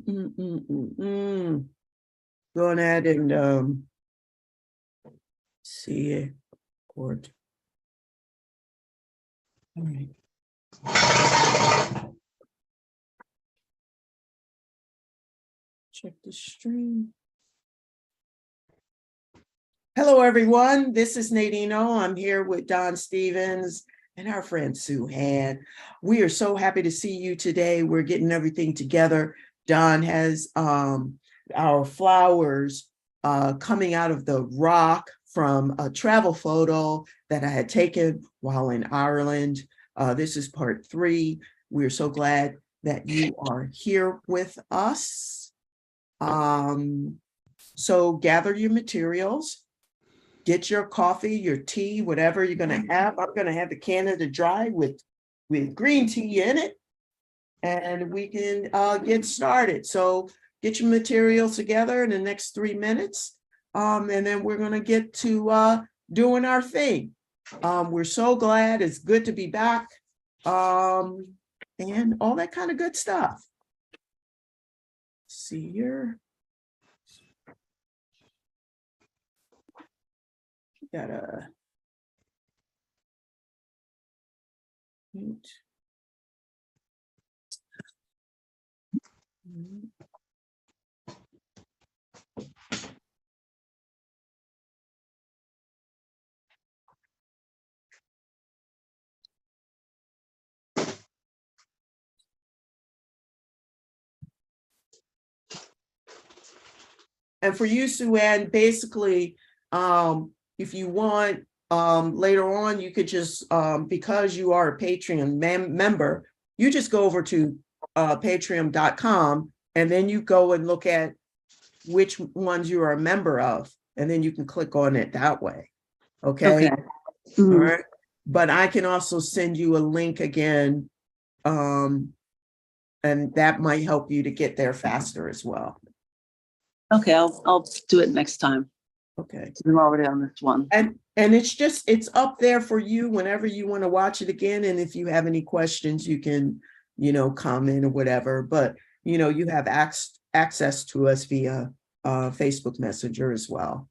Go ahead and see it. All right. Check the stream. Hello, everyone. This is Nadine. I'm here with Don Stephens and our friend Sue Han. We are so happy to see you today. We're getting everything together. Don has our flowers coming out of the rock from a travel photo that I had taken while in Ireland. This is part 3. We're so glad that you are here with us. So gather your materials. Get your coffee, your tea, whatever you're going to have. I'm going to have the Canada Dry with green tea in it. And we can get started. So get your materials together in the next 3 minutes. And then we're going to get to doing our thing. We're so glad. It's good to be back. And all that kind of good stuff. See here. Gotta mute. And for you, Sue Ann, basically, if you want, later on, you could just, because you are a Patreon member, you just go over to patreon.com and then you go and look at which ones you are a member of, and then you can click on it that way. Okay. All right. But I can also send you a link again, and that might help you to get there faster as well. Okay, I'll do it next time. Okay. I'm already on this one. And it's up there for you whenever you want to watch it again. And if you have any questions, you can, comment or whatever. But, you have access to us via Facebook Messenger as well.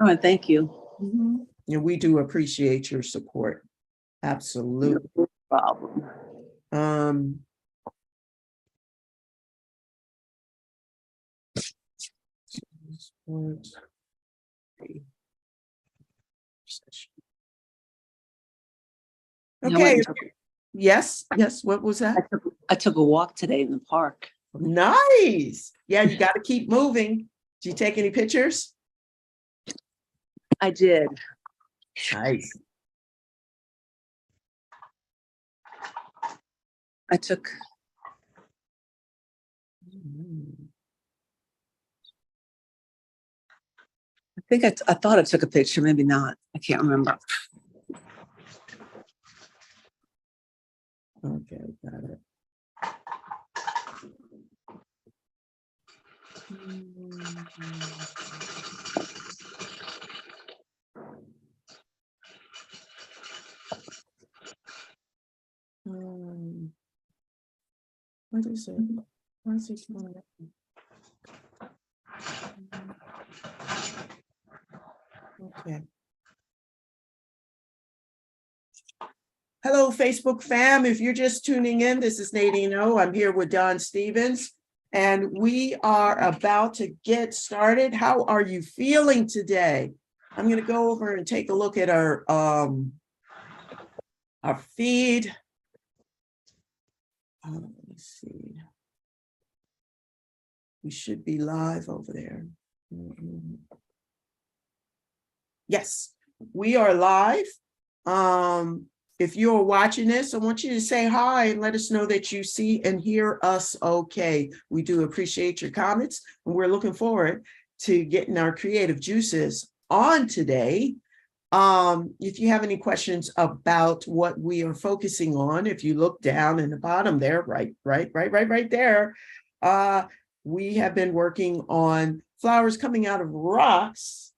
All right, thank you. And we do appreciate your support. Absolutely. No problem. Okay. Yes. What was that? I took a walk today in the park. Nice. Yeah, you got to keep moving. Did you take any pictures? I did. Nice. I took. I thought I took a picture, maybe not. I can't remember. Okay, got it. What is it? Why is it coming up? Okay. Hello, Facebook fam. If you're just tuning in, this is Nadine. I'm here with Don Stephens, and we are about to get started. How are you feeling today? I'm going to go over and take a look at our feed. Let's see. We should be live over there. Yes, we are live. If you're watching this, I want you to say hi and let us know that you see and hear us okay. We do appreciate your comments, and we're looking forward to getting our creative juices on today. If you have any questions about what we are focusing on, if you look down in the bottom there, right there, we have been working on flowers coming out of rocks.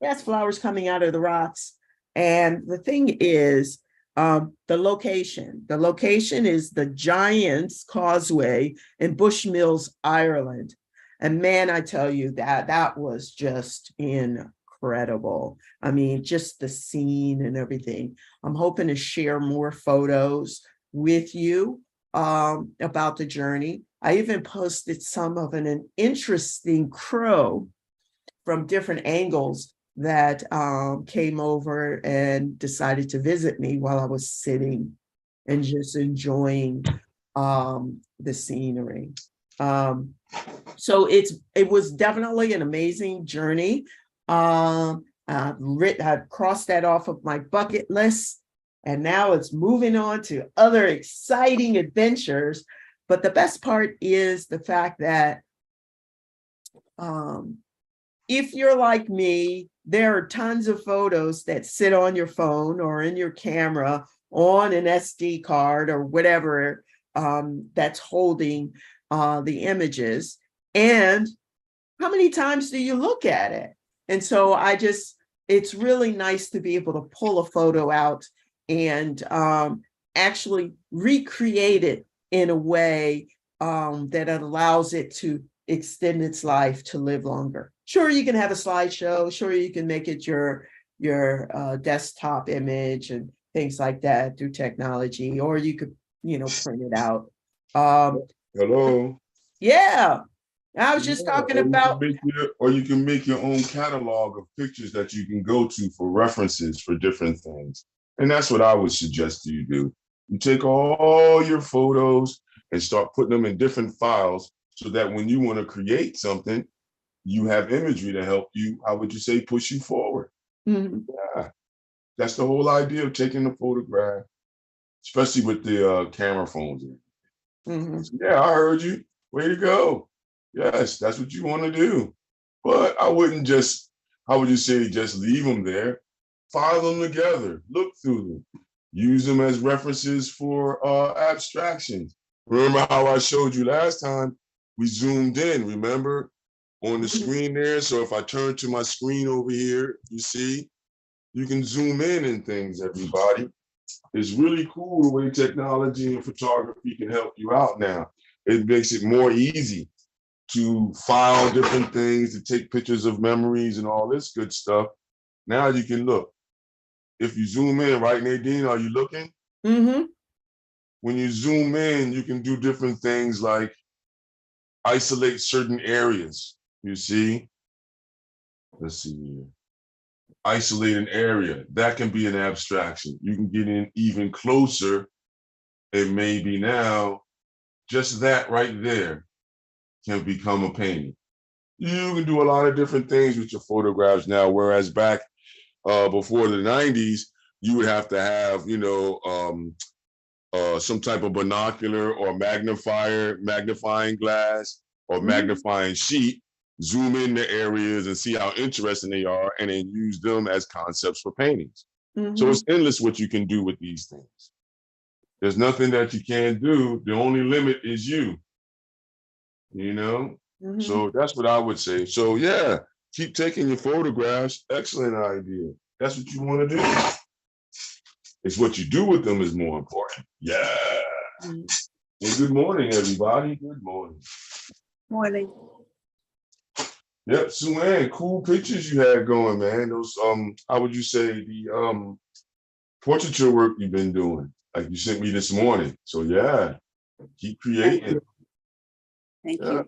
Yes, flowers coming out of the rocks. And the thing is, The location is the Giant's Causeway in Bushmills, Ireland. And man, I tell you that was just incredible. I mean, just the scene and everything. I'm hoping to share more photos with you about the journey. I even posted some of an interesting crow from different angles that came over and decided to visit me while I was sitting and just enjoying the scenery. So it was definitely an amazing journey. I've crossed that off of my bucket list, and now it's moving on to other exciting adventures. But the best part is the fact that if you're like me, there are tons of photos that sit on your phone or in your camera on an SD card or whatever that's holding the images. And how many times do you look at it? And so it's really nice to be able to pull a photo out and actually recreate it in a way that allows it to extend its life to live longer. Sure, you can have a slideshow. Sure, you can make it your desktop image and things like that through technology, or you could, print it out. Hello. Yeah, I was just Yeah, talking about. or you can make your own catalog of pictures that you can go to for references for different things. And that's what I would suggest you do. You take all your photos and start putting them in different files so that when you want to create something, you have imagery to help you, how would you say, push you forward. Mhm. Yeah, that's the whole idea of taking a photograph, especially with the camera phones. Mhm. Yeah, I heard you. Way to go. Yes, that's what you want to do. But I wouldn't just, how would you say, just leave them there. File them together, look through them, use them as references for abstractions. Remember how I showed you last time? We zoomed in, remember? On the screen there. So if I turn to my screen over here, you see, you can zoom in and things, everybody. It's really cool the way technology and photography can help you out now. It makes it more easy to file different things, to take pictures of memories and all this good stuff. Now you can look. If you zoom in, right, Nadine, are you looking? Mm-hmm. When you zoom in, you can do different things like isolate certain areas. You see? Let's see here. Isolate an area. That can be an abstraction. You can get in even closer, and maybe now just that right there can become a painting. You can do a lot of different things with your photographs now, whereas back before the 90s, you would have to have, some type of binocular or magnifying glass or magnifying sheet, zoom in the areas and see how interesting they are, and then use them as concepts for paintings. So it's endless what you can do with these things. There's nothing that you can't do. The only limit is you, you know? So that's what I would say. So yeah, keep taking your photographs. Excellent idea. That's what you want to do. It's what you do with them is more important. Yeah. Well, good morning, everybody. Good morning. Morning. Yep, Sue-Ann, cool pictures you had going, man. Those how would you say the portraiture work you've been doing? Like you sent me this morning. So yeah, keep creating. Thank Yeah,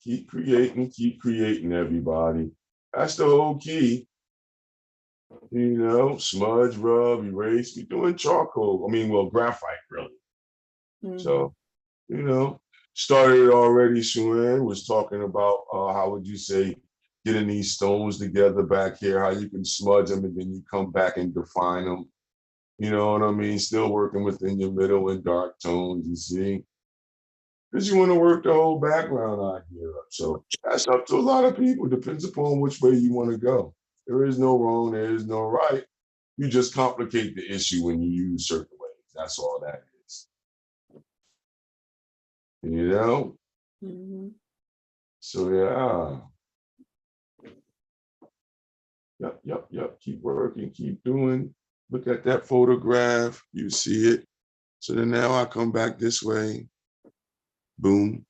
you. keep creating, everybody. That's the whole key. Smudge, rub, erase. We're doing charcoal. I mean, well, graphite, really. So, you know, started already. Sue-Ann was talking about how would you say getting these stones together back here, how you can smudge them and then you come back and define them. You know what I mean? Still working within your middle and dark tones, you see? Because you want to work the whole background idea up. So that's up to a lot of people. Depends upon which way you want to go. There is no wrong, there is no right. You just complicate the issue when you use certain ways. That's all that is. You know? So yeah. Yep. Keep working, keep doing. Look at that photograph, you see it. So then now I come back this way. Boom.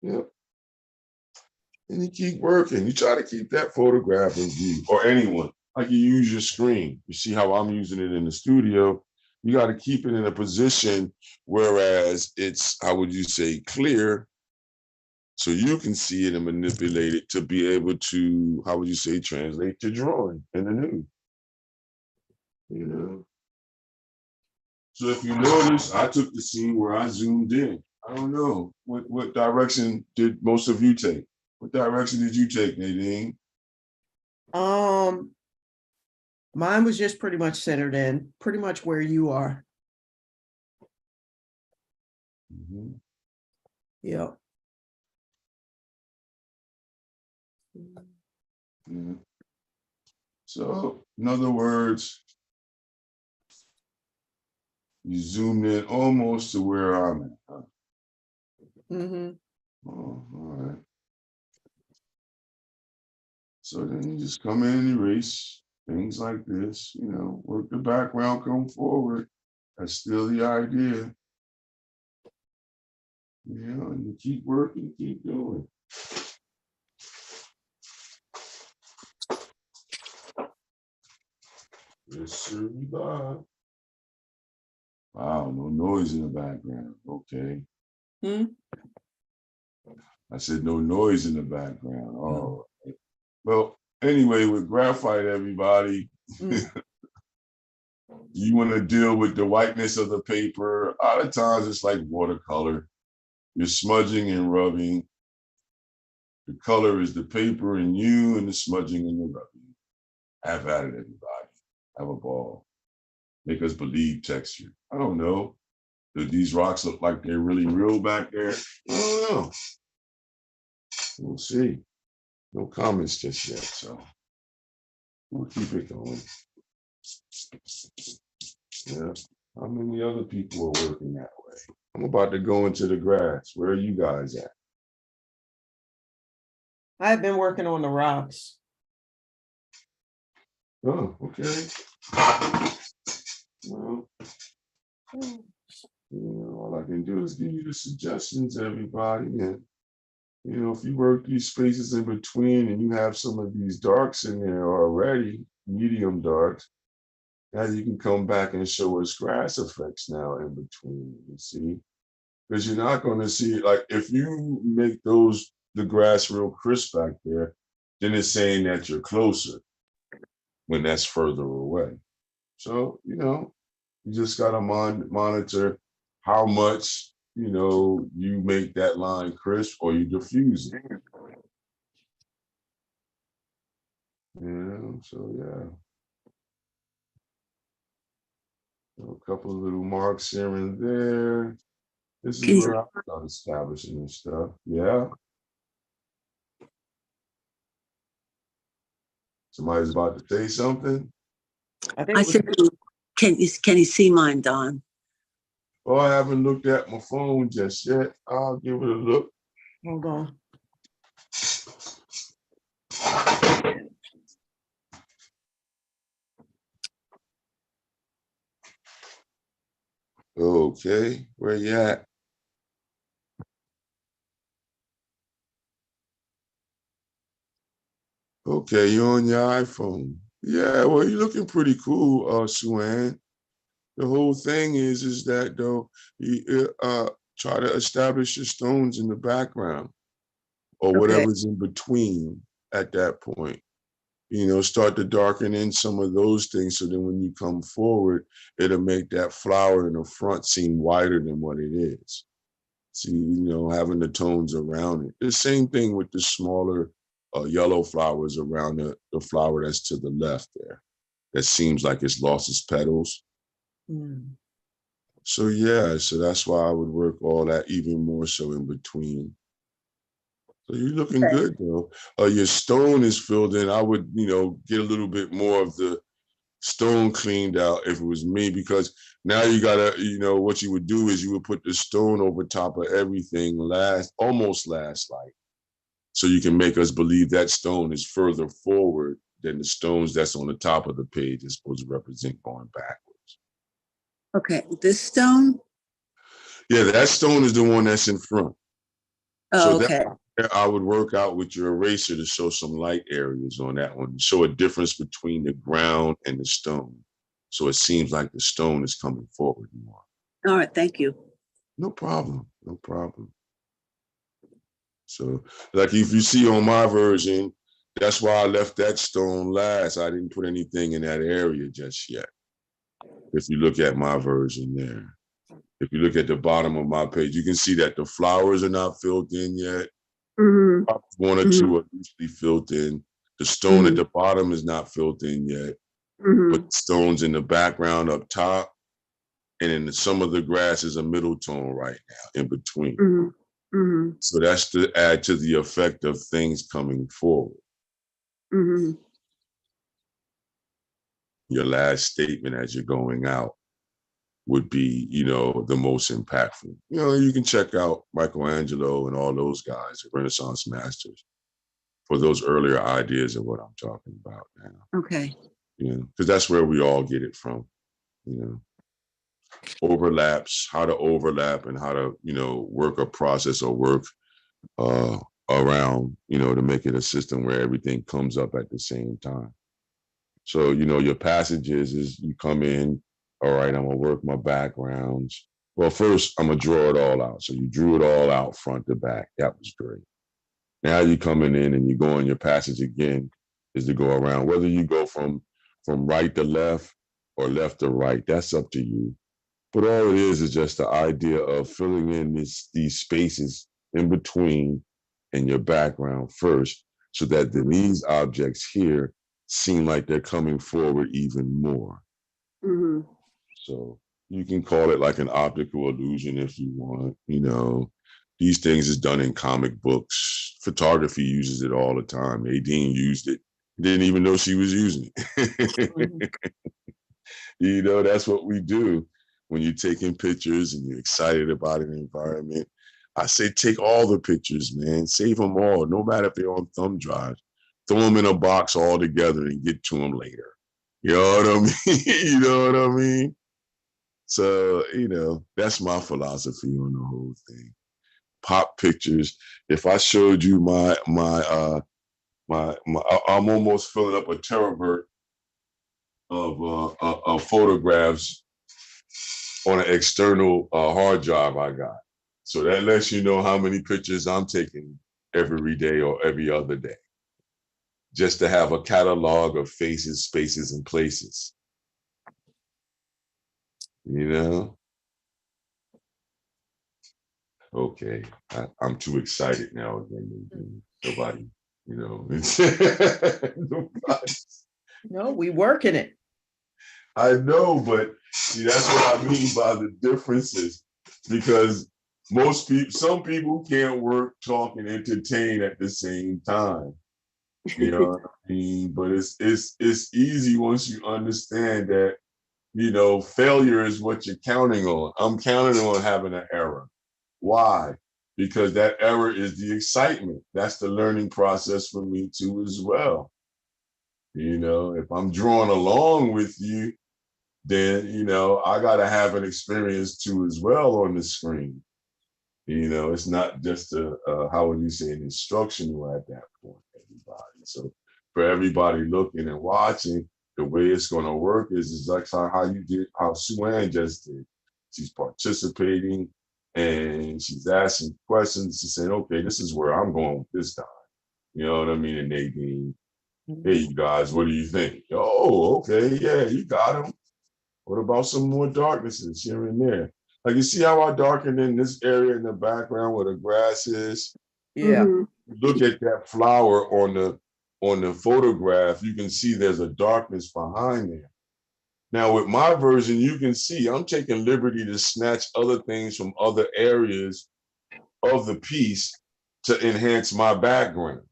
Yep. And you keep working. You try to keep that photograph in view, or anyone. Like you use your screen. You see how I'm using it in the studio. You got to keep it in a position whereas it's, how would you say, clear, so you can see it and manipulate it to be able to, how would you say, translate your drawing in the nude. You know. So if you notice, I took the scene where I zoomed in. I don't know what direction did most of you take. What direction did you take, Nadine? Mine was just pretty much centered in, pretty much where you are. Mm-hmm. Yep. Yeah. So, in other words, you zoomed in almost to where I'm at. Huh? Mm-hmm. Oh, all right. So then you just come in and erase things like this, you know, work the background, come forward. That's still the idea. You know, and you keep working, keep doing. Yes, sir, we live. Wow, no noise in the background. Okay. Hmm? I said no noise in the background. Oh, well, anyway, with graphite, everybody, Mm. you want to deal with the whiteness of the paper. A lot of times it's like watercolor. You're smudging and rubbing. The color is the paper and you, and the smudging and the rubbing. Have at it, everybody. Have a ball. Make us believe texture. I don't know. Do these rocks look like they're really real back there? I don't know. We'll see. No comments just yet, so we'll keep it going. Yeah. How many other people are working that way? I'm about to go into the grass. Where are you guys at? I've been working on the rocks. Oh, okay. Well, all I can do is give you the suggestions, everybody. And, you know, if you work these spaces in between and you have some of these darks in there already, medium darks, now you can come back and show us grass effects now in between, you see? Because you're not going to see it. Like if you make the grass real crisp back there, then it's saying that you're closer when that's further away. So, you know, you just got to monitor how much, you know, you make that line crisp or you diffuse it. You know, so yeah. So a couple of little marks here and there. This is Can you, where I start establishing this stuff. Yeah. Somebody's about to say something. I think I it was, said, can you see mine, Don? Oh, I haven't looked at my phone just yet. I'll give it a look. hold on. Okay, where you at? Okay, you're on your iPhone. Yeah, well, you're looking pretty cool, Suan. The whole thing is that though, you try to establish your stones in the background or Okay. whatever's in between at that point. You know, start to darken in some of those things so then when you come forward, it'll make that flower in the front seem wider than what it is. See, you know, having the tones around it. The same thing with the smaller yellow flowers around the flower that's to the left there. That seems like it's lost its petals. Mm. So yeah, so that's why I would work all that even more so in between. So you're looking Okay. good though. Your stone is filled in. I would, you know, get a little bit more of the stone cleaned out if it was me, because now you gotta, you know, what you would do is you would put the stone over top of everything almost last light. So you can make us believe that stone is further forward then the stones that's on the top of the page is supposed to represent going backwards. Okay, this stone? Yeah, that stone is the one that's in front. So Oh, okay. that I would work out with your eraser to show some light areas on that one, show a difference between the ground and the stone. So it seems like the stone is coming forward more. All right, thank you. No problem, no problem. So like if you see on my version, that's why I left that stone last. I didn't put anything in that area just yet. If you look at my version there. If you look at the bottom of my page, you can see that the flowers are not filled in yet. Mm-hmm. One or Mhm. two are loosely filled in. The stone at the bottom is not filled in yet, but the stones in the background up top, and in some of the grass is a middle tone right now in between. Mm-hmm. Mm-hmm. So that's to add to the effect of things coming forward. Mm-hmm. Your last statement as you're going out would be, you know, the most impactful. You know, you can check out Michelangelo and all those guys, the Renaissance masters, for those earlier ideas of what I'm talking about now. Okay. You know, because that's where we all get it from. You know, overlaps, how to overlap, and how to, you know, work a process or work around, you know, to make it a system where everything comes up at the same time. So, you know, your passages is you come in, all right, I'm gonna work my backgrounds. Well, first I'm gonna draw it all out. So you drew it all out front to back. That was great. Now you're coming in and you go in your passage again is to go around. Whether you go from right to left or left to right, that's up to you. But all it is just the idea of filling in these spaces in between in your background first, so that then these objects here seem like they're coming forward even more. Mm-hmm. So you can call it like an optical illusion if you want. You know, these things is done in comic books. Photography uses it all the time. Nadine used it. Didn't even know she was using it. You know, that's what we do when you're taking pictures and you're excited about an environment. I say take all the pictures, man. Save them all, no matter if they're on thumb drives. Throw them in a box all together and get to them later. You know what I mean? You know what I mean? So, you know, that's my philosophy on the whole thing. Pop pictures. If I showed you I'm almost filling up a terabyte of photographs on an external hard drive I got. So that lets you know how many pictures I'm taking every day or every other day, just to have a catalog of faces, spaces, and places. You know? Okay, I'm too excited now again. Nobody, you know. Nobody. No, we working it. I know, but see, that's what I mean by the differences, because some people can't work, talk, and entertain at the same time. You know what I mean? But it's easy once you understand that, you know, failure is what you're counting on. I'm counting on having an error. Why? Because that error is the excitement. That's the learning process for me too as well. You know, if I'm drawing along with you, then, you know, I got to have an experience too as well on the screen. You know, it's not just how would you say, an instructional at that point, everybody. So for everybody looking and watching, the way it's going to work is like how you did, how Sue Ann just did. She's participating and she's asking questions. She's saying, okay, this is where I'm going with this time. You know what I mean? And Nadine, hey, you guys, what do you think? Oh, okay, yeah, you got him. What about some more darknesses here and there? Like, you see how I darkened in this area in the background where the grass is? Yeah. Mm-hmm. Look at that flower on the photograph. You can see there's a darkness behind there. Now, with my version, you can see I'm taking liberty to snatch other things from other areas of the piece to enhance my background.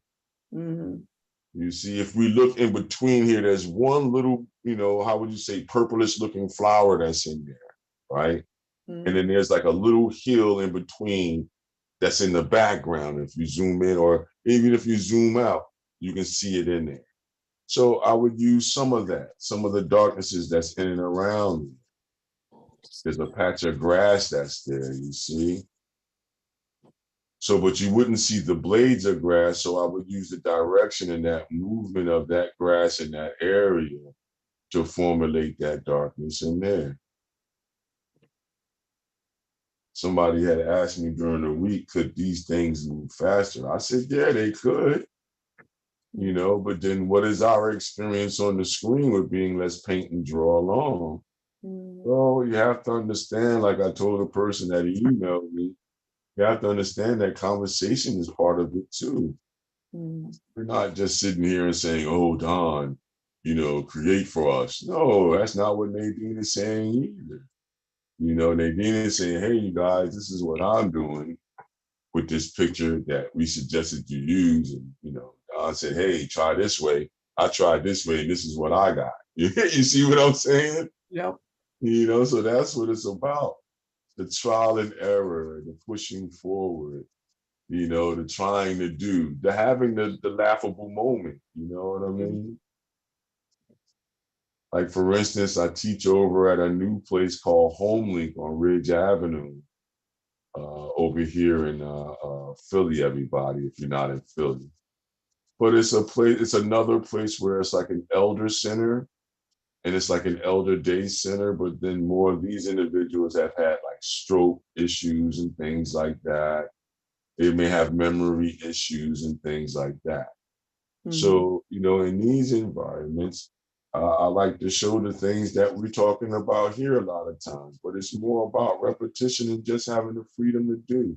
Mm-hmm. You see, if we look in between here, there's one little, you know, how would you say, purplish looking flower that's in there, right? Mm-hmm. And then there's like a little hill in between that's in the background. If you zoom in or even if you zoom out, you can see it in there. So I would use some of that, some of the darknesses that's in and around me. There's a patch of grass that's there, you see. So, but you wouldn't see the blades of grass. So I would use the direction and that movement of that grass in that area to formulate that darkness in there. Somebody had asked me during the week, could these things move faster? I said, yeah, they could, you know, but then what is our experience on the screen with being let's paint and draw along? Well, you have to understand, like I told the person that emailed me, you have to understand that conversation is part of it too. We're not just sitting here and saying, oh, Don, you know, create for us. No, that's not what Nadine is saying either. You know, Nadine is saying, hey, you guys, this is what I'm doing with this picture that we suggested you use. And, you know, Don said, hey, try this way. I tried this way, and this is what I got. You see what I'm saying? Yep. You know, so that's what it's about. The trial and error, the pushing forward, you know, the trying to do, the having the laughable moment, you know what I mean? Like, for instance, I teach over at a new place called Homelink on Ridge Avenue, over here in Philly, everybody, if you're not in Philly. But it's a place, it's another place where it's like an elder center, and it's like an elder day center, but then more of these individuals have had like stroke issues and things like that. They may have memory issues and things like that. So, you know, in these environments, I like to show the things that we're talking about here a lot of times, but it's more about repetition and just having the freedom to do.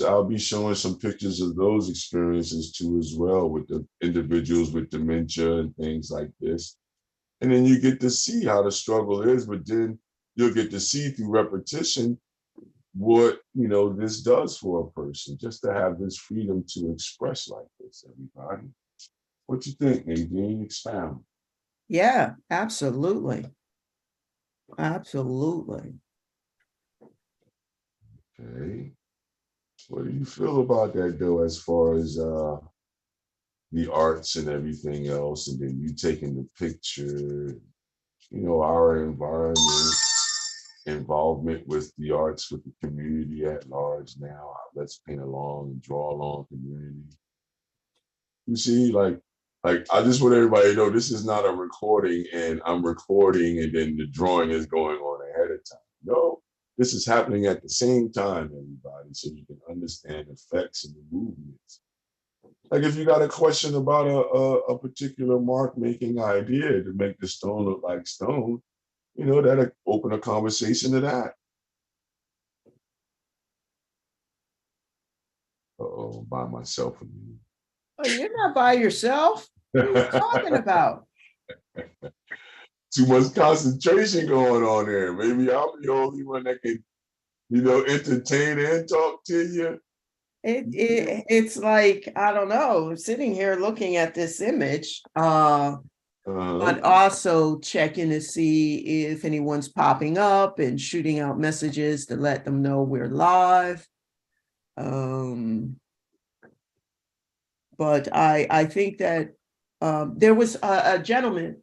I'll be showing some pictures of those experiences too as well with the individuals with dementia and things like this. And then you get to see how the struggle is, but then you'll get to see through repetition what, you know, this does for a person, just to have this freedom to express like this, everybody. What you think, Nadine? Expound. Yeah, absolutely. Absolutely. Okay. What do you feel about that though, as far as the arts and everything else, and then you taking the picture, you know, our environment, involvement with the arts, with the community at large now, let's paint along and draw along community. You see, like I just want everybody to know this is not a recording and I'm recording and then the drawing is going on ahead of time. No, this is happening at the same time, everybody, so you can understand effects and the movements. Like if you got a question about a particular mark making idea to make the stone look like stone, you know, that'll open a conversation to that. Uh-oh, by myself again. Oh, you're not by yourself. What are you talking about? Too much concentration going on there. Maybe I'm the only one that can, you know, entertain and talk to you. It's like, I don't know, sitting here looking at this image, but also checking to see if anyone's popping up and shooting out messages to let them know we're live. But I think that there was a gentleman,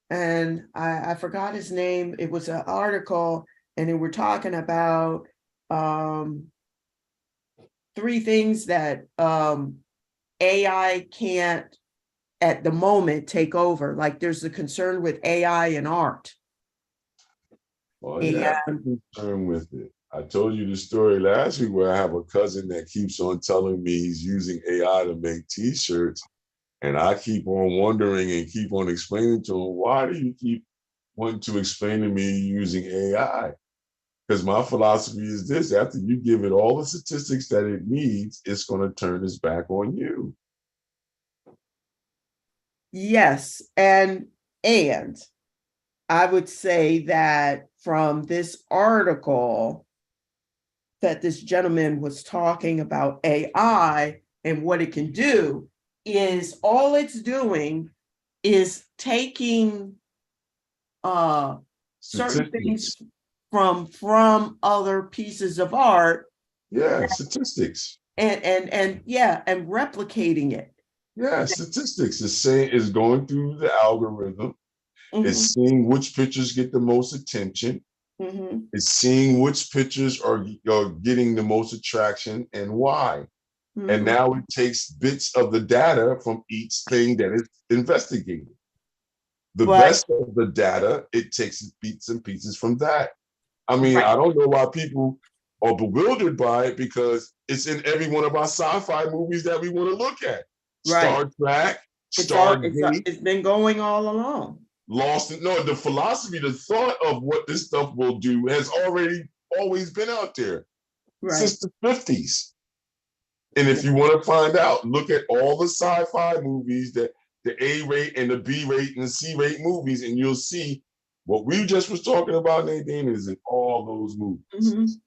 and I forgot his name. It was an article, and they were talking about 3 things that AI can't at the moment take over. Like there's the concern with AI and art. Well, you have a concern with it. I told you the story last week where I have a cousin that keeps on telling me he's using AI to make t-shirts. And I keep on wondering and keep on explaining to him, why do you keep wanting to explain to me using AI? Because my philosophy is this: after you give it all the statistics that it needs, it's going to turn its back on you. Yes, and I would say that from this article that this gentleman was talking about AI and what it can do is all it's doing is taking certain things from other pieces of art. Yeah, statistics. And replicating it. Yeah, statistics is going through the algorithm. Mhm, It's seeing which pictures get the most attention. mhm. It's seeing which pictures are getting the most attraction and why. And Mhm. now it takes bits of the data from each thing that it's investigating. The But best of the data, it takes bits and pieces from that. I mean, right, I don't know why people are bewildered by it because it's in every one of our sci-fi movies that we want to look at. right. Star Trek, Stargate, It's been going all along. Lost. No, the philosophy, the thought of what this stuff will do has already always been out there Right. since the 50s. And Yeah. if you want to find out, look at all the sci-fi movies, that the A rate and the B rate and the C rate movies, and you'll see what we just was talking about, Nadine, is in all those movies. Mhm,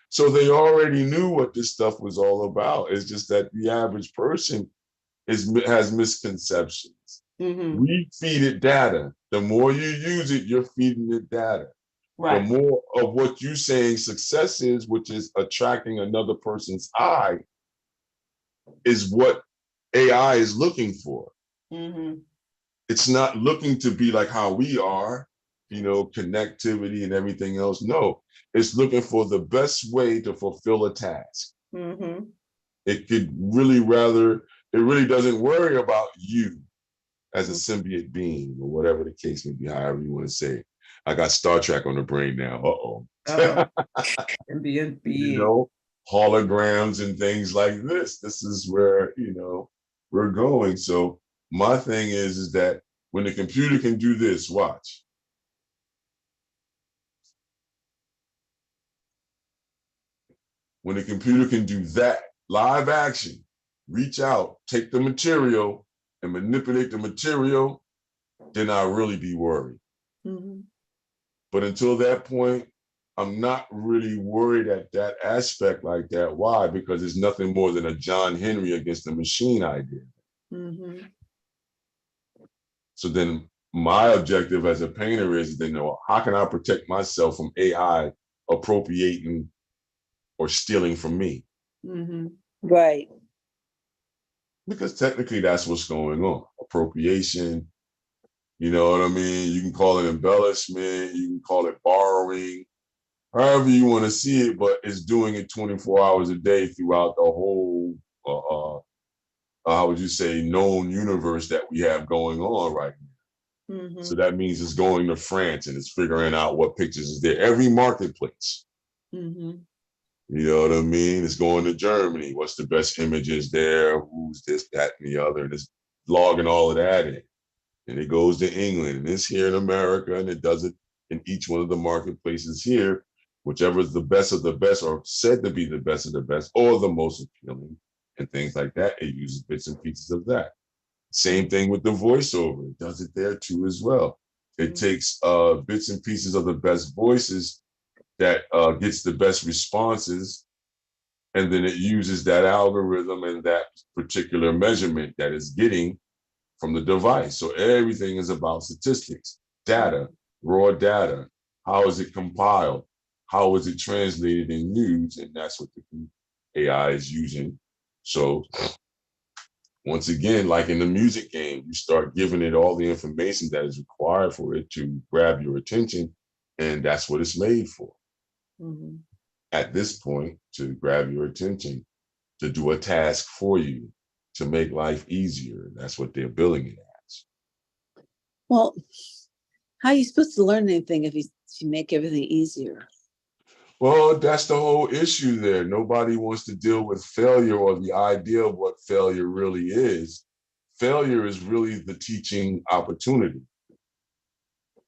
So they already knew what this stuff was all about. It's just that the average person has misconceptions. mhm. We feed it data. The more you use it, you're feeding it data. The Right. more of what you're saying success is, which is attracting another person's eye, is what AI is looking for. Mhm. It's not looking to be like how we are, connectivity and everything else. No, it's looking for the best way to fulfill a task. Mhm. It could it really doesn't worry about you as a symbiote being or whatever the case may be, however you want to say it. I got Star Trek on the brain now. Uh-oh. Uh-oh. And being you big. know, holograms and things like this. This is where, we're going. So my thing is that when the computer can do this, watch. When the computer can do that, live action, reach out, take the material and manipulate the material, then I'll really be worried. Mhm. But until that point, I'm not really worried at that aspect like that. Why? Because it's nothing more than a John Henry against the machine idea. Mhm. So then my objective as a painter is to know how can I protect myself from AI appropriating or stealing from me? Mhm. Right. Because technically that's what's going on. Appropriation, you know what I mean? You can call it embellishment, you can call it borrowing, however you want to see it, but it's doing it 24 hours a day throughout the whole, how would you say, known universe that we have going on right now. So Mhm. that means it's going to France and it's figuring out what pictures is there. Every marketplace, Mhm. you know what I mean? It's going to Germany. What's the best images there? Who's this, that, and the other? And it's logging all of that in. And it goes to England and it's here in America and it does it in each one of the marketplaces here, whichever is the best of the best or said to be the best of the best or the most appealing and things like that. It uses bits and pieces of that. Same thing with the voiceover. It does it there too as well. It Mhm. takes bits and pieces of the best voices that gets the best responses, and then it uses that algorithm and that particular measurement that it's getting from the device. So everything is about statistics, data, raw data. How is it compiled? How is it translated and used? And that's what the AI is using. So once again, like in the music game, you start giving it all the information that is required for it to grab your attention. And that's what it's made for Mhm. at this point, to grab your attention, to do a task for you, to make life easier. That's what they're billing it as. Well, how are you supposed to learn anything if you make everything easier? Well, that's the whole issue there. Nobody wants to deal with failure or the idea of what failure really is. Failure is really the teaching opportunity.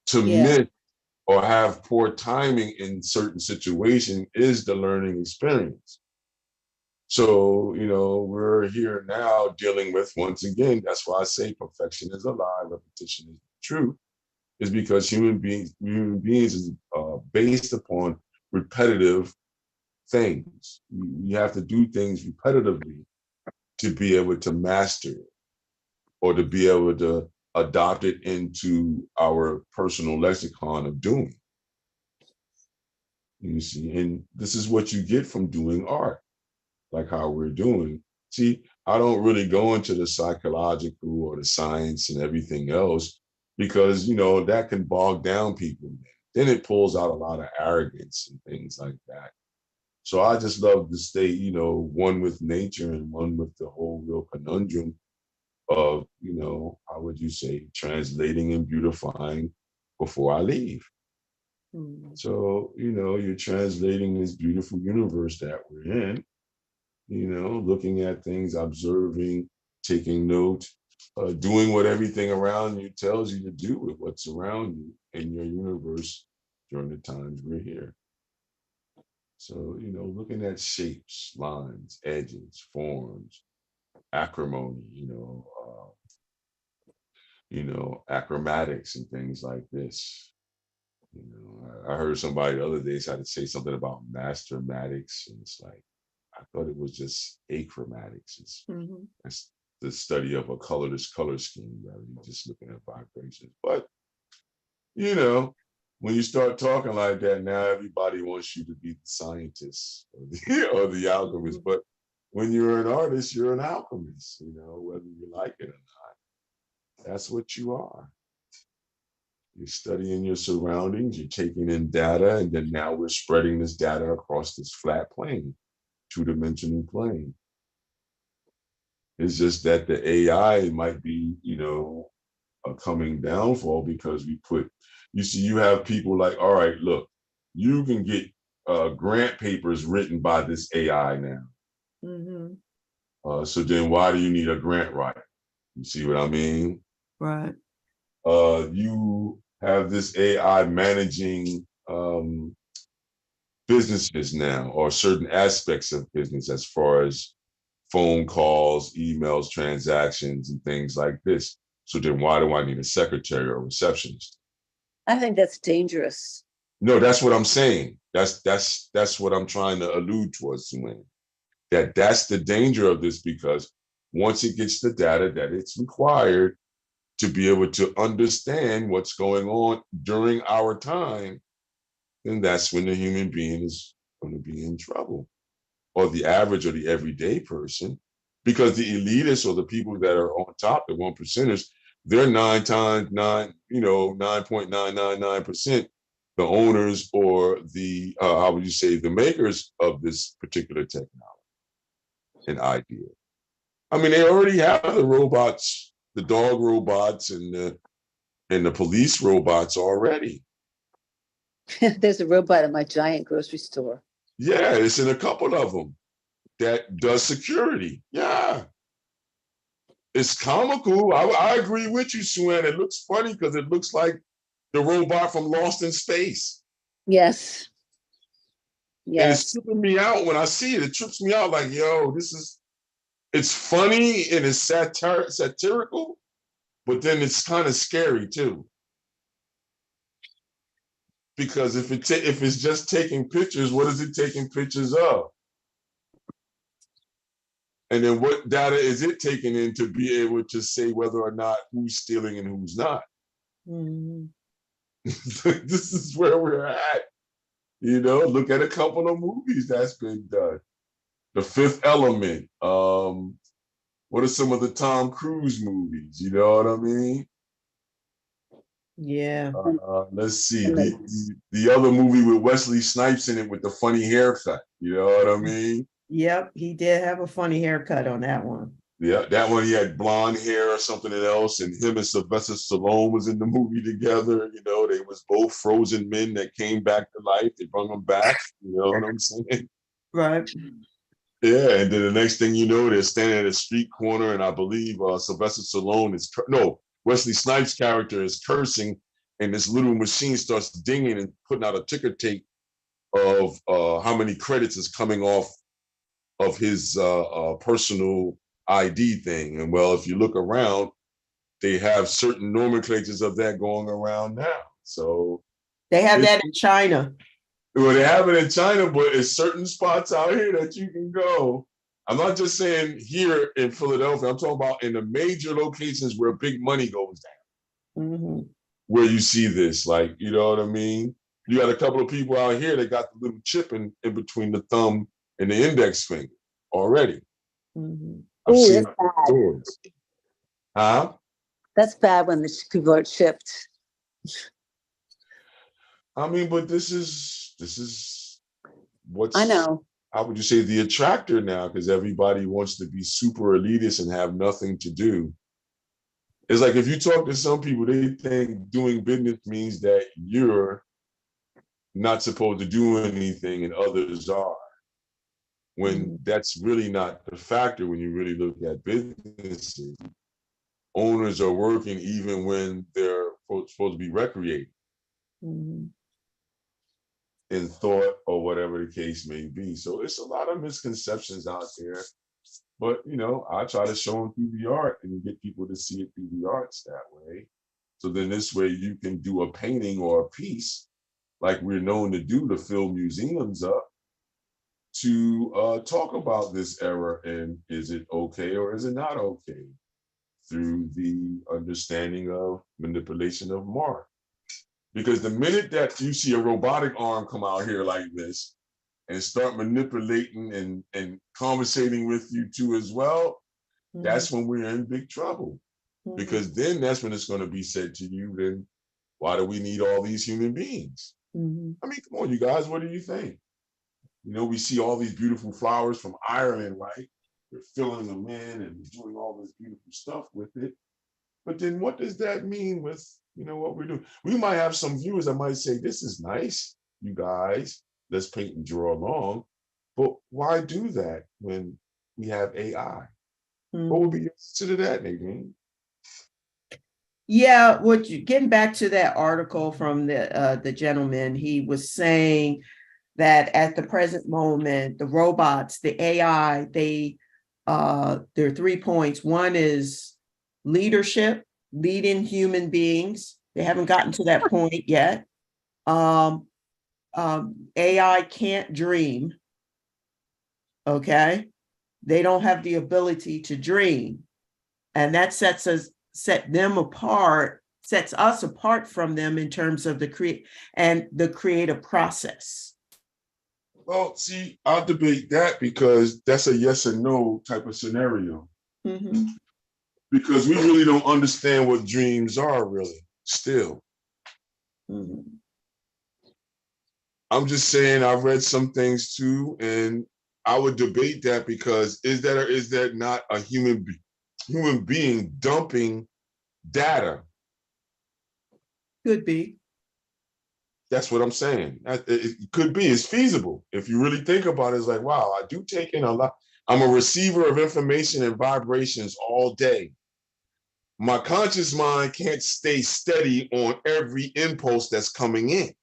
To Yeah. miss or have poor timing in certain situation is the learning experience. So, we're here now dealing with, once again, that's why I say perfection is a lie, repetition is true, is because human beings is based upon repetitive things. We have to do things repetitively to be able to master it or to be able to adopt it into our personal lexicon of doing. You see, and this is what you get from doing art, like how we're doing. See, I don't really go into the psychological or the science and everything else because, that can bog down people. Then it pulls out a lot of arrogance and things like that. So I just love to stay, one with nature and one with the whole real conundrum of, how would you say, translating and beautifying before I leave. Mm. So, you're translating this beautiful universe that we're in, looking at things, observing, taking note, doing what everything around you tells you to do with what's around you in your universe during the times we're here. So, looking at shapes, lines, edges, forms, acrimony, acromatics and things like this. I heard somebody the other day had to say something about mastermatics, and it's like, I thought it was just achromatics. It's the study of a colorless color scheme rather than just looking at vibrations. But, when you start talking like that, now everybody wants you to be the scientist or the alchemist. But when you're an artist, you're an alchemist, whether you like it or not. That's what you are. You're studying your surroundings, you're taking in data, and then now we're spreading this data across this flat plane, two-dimensional plane. It's just that the AI might be, a coming downfall because you have people like, all right, look, you can get grant papers written by this AI now. So then why do you need a grant writer? You see what I mean? Right. You have this AI managing businesses now, or certain aspects of business as far as phone calls, emails, transactions, and things like this. So then why do I need a secretary or receptionist? I think that's dangerous. No, that's what I'm saying. That's what I'm trying to allude towards, Suman. That's the danger of this, because once it gets the data that it's required to be able to understand what's going on during our time, then that's when the human being is going to be in trouble, or the average or the everyday person, because the elitists or the people that are on top, the 1%ers, they're 9.999%, the owners or the, how would you say, the makers of this particular technology and idea. I mean, they already have the robots, the dog robots and the police robots already. There's a robot at my giant grocery store. Yeah, it's in a couple of them that does security. Yeah. It's comical. I agree with you, Suen. It looks funny because it looks like the robot from Lost in Space. Yes. And it's tripping me out when I see it. It trips me out like, yo, it's funny and it's satirical, but then it's kind of scary too. Because if it's just taking pictures, what is it taking pictures of? And then what data is it taking in to be able to say whether or not who's stealing and who's not? This is where we're at. Look at a couple of movies that's been done. The Fifth Element. What are some of the Tom Cruise movies? You know what I mean? Yeah. Let's see. The other movie with Wesley Snipes in it with the funny haircut. You know what I mean? Yep, he did have a funny haircut on that one. Yeah, that one he had blonde hair or something else, and him and Sylvester Stallone was in the movie together. They was both frozen men that came back to life. They brought them back. You know what I'm saying? Right. Yeah, and then the next thing you know, they're standing at a street corner, and I believe Sylvester Stallone Wesley Snipes' character is cursing, and this little machine starts dinging and putting out a ticker tape of how many credits is coming off of his personal ID thing. And well, if you look around, they have certain nomenclatures of that going around now. So they have that in China. Well, they have it in China, but it's certain spots out here that you can go. I'm not just saying here in Philadelphia. I'm talking about in the major locations where big money goes down, where you see this. Like, you know what I mean? You got a couple of people out here that got the little chip in between the thumb and the index finger already. I've Oh, seen that's it in bad. stores. Huh? That's bad when the people are chipped. I mean, but this is I what's, know. how would you say, the attractor now, because everybody wants to be super elitist and have nothing to do. It's like if you talk to some people, they think doing business means that you're not supposed to do anything and others are, when that's really not the factor. When you really look at businesses, owners are working even when they're supposed to be recreating Mhm. in thought or whatever the case may be. So it's a lot of misconceptions out there. But you know, I try to show them through the art and get people to see it through the arts that way. So then this way you can do a painting or a piece like we're known to do to fill museums up, to talk about this era and is it okay or is it not okay, through the understanding of manipulation of mark. Because the minute that you see a robotic arm come out here like this and start manipulating and conversating with you too as well, that's when we're in big trouble. Because then that's when it's going to be said to you, then why do we need all these human beings? I mean, come on, you guys, what do you think? You know, we see all these beautiful flowers from Ireland, right? They're filling them in and doing all this beautiful stuff with it. But then what does that mean with, you know, what we're doing? We might have some viewers that might say, this is nice, you guys, let's paint and draw along. But why do that when we have AI? What would be your answer to that, Nadine? Yeah, what you getting back to that article from the gentleman, he was saying that at the present moment, the robots, the AI, there are 3 points. One is leadership, leading human beings. They haven't gotten to that point yet. AI can't dream. Okay, they don't have the ability to dream, and that sets us apart from them in terms of the creative process. Well, see, I'll debate that because that's a yes and no type of scenario. Because we really don't understand what dreams are, really, still. I'm just saying, I've read some things too, and I would debate that because is that or is that not a human being dumping data? Could be. That's what I'm saying. It could be. It's feasible. If you really think about it, it's like, wow, I do take in a lot. I'm a receiver of information and vibrations all day. My conscious mind can't stay steady on every impulse that's coming in.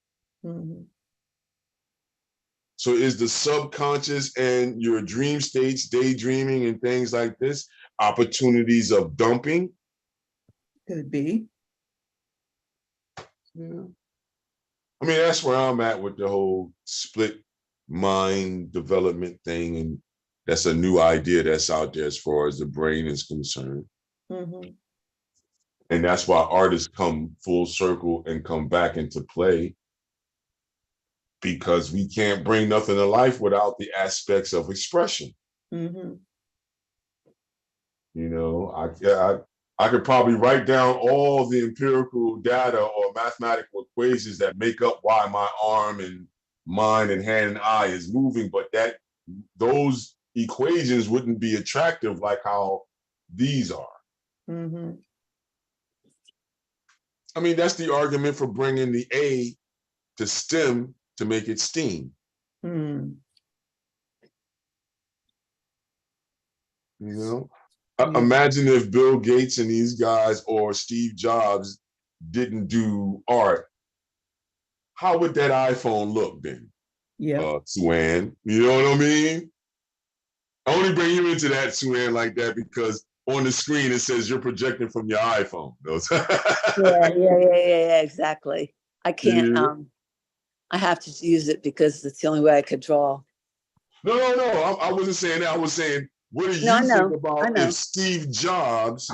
So is the subconscious and your dream states, daydreaming and things like this, opportunities of dumping? Could be. Yeah. I mean, that's where I'm at with the whole split mind development thing. And that's a new idea that's out there as far as the brain is concerned. And that's why artists come full circle and come back into play, because we can't bring nothing to life without the aspects of expression. You know, I could probably write down all the empirical data or mathematical equations that make up why my arm and mind and hand and eye is moving, but those equations wouldn't be attractive like how these are. I mean, that's the argument for bringing the A to STEM to make it STEAM. You know, imagine if Bill Gates and these guys or Steve Jobs didn't do art. How would that iPhone look then? Suan, you know what I mean? I only bring you into that, Suan, like that because on the screen it says you're projecting from your iPhone. Yeah, exactly. I can't, I have to use it because it's the only way I could draw. No, I wasn't saying that. I was saying, what do you think about if Steve Jobs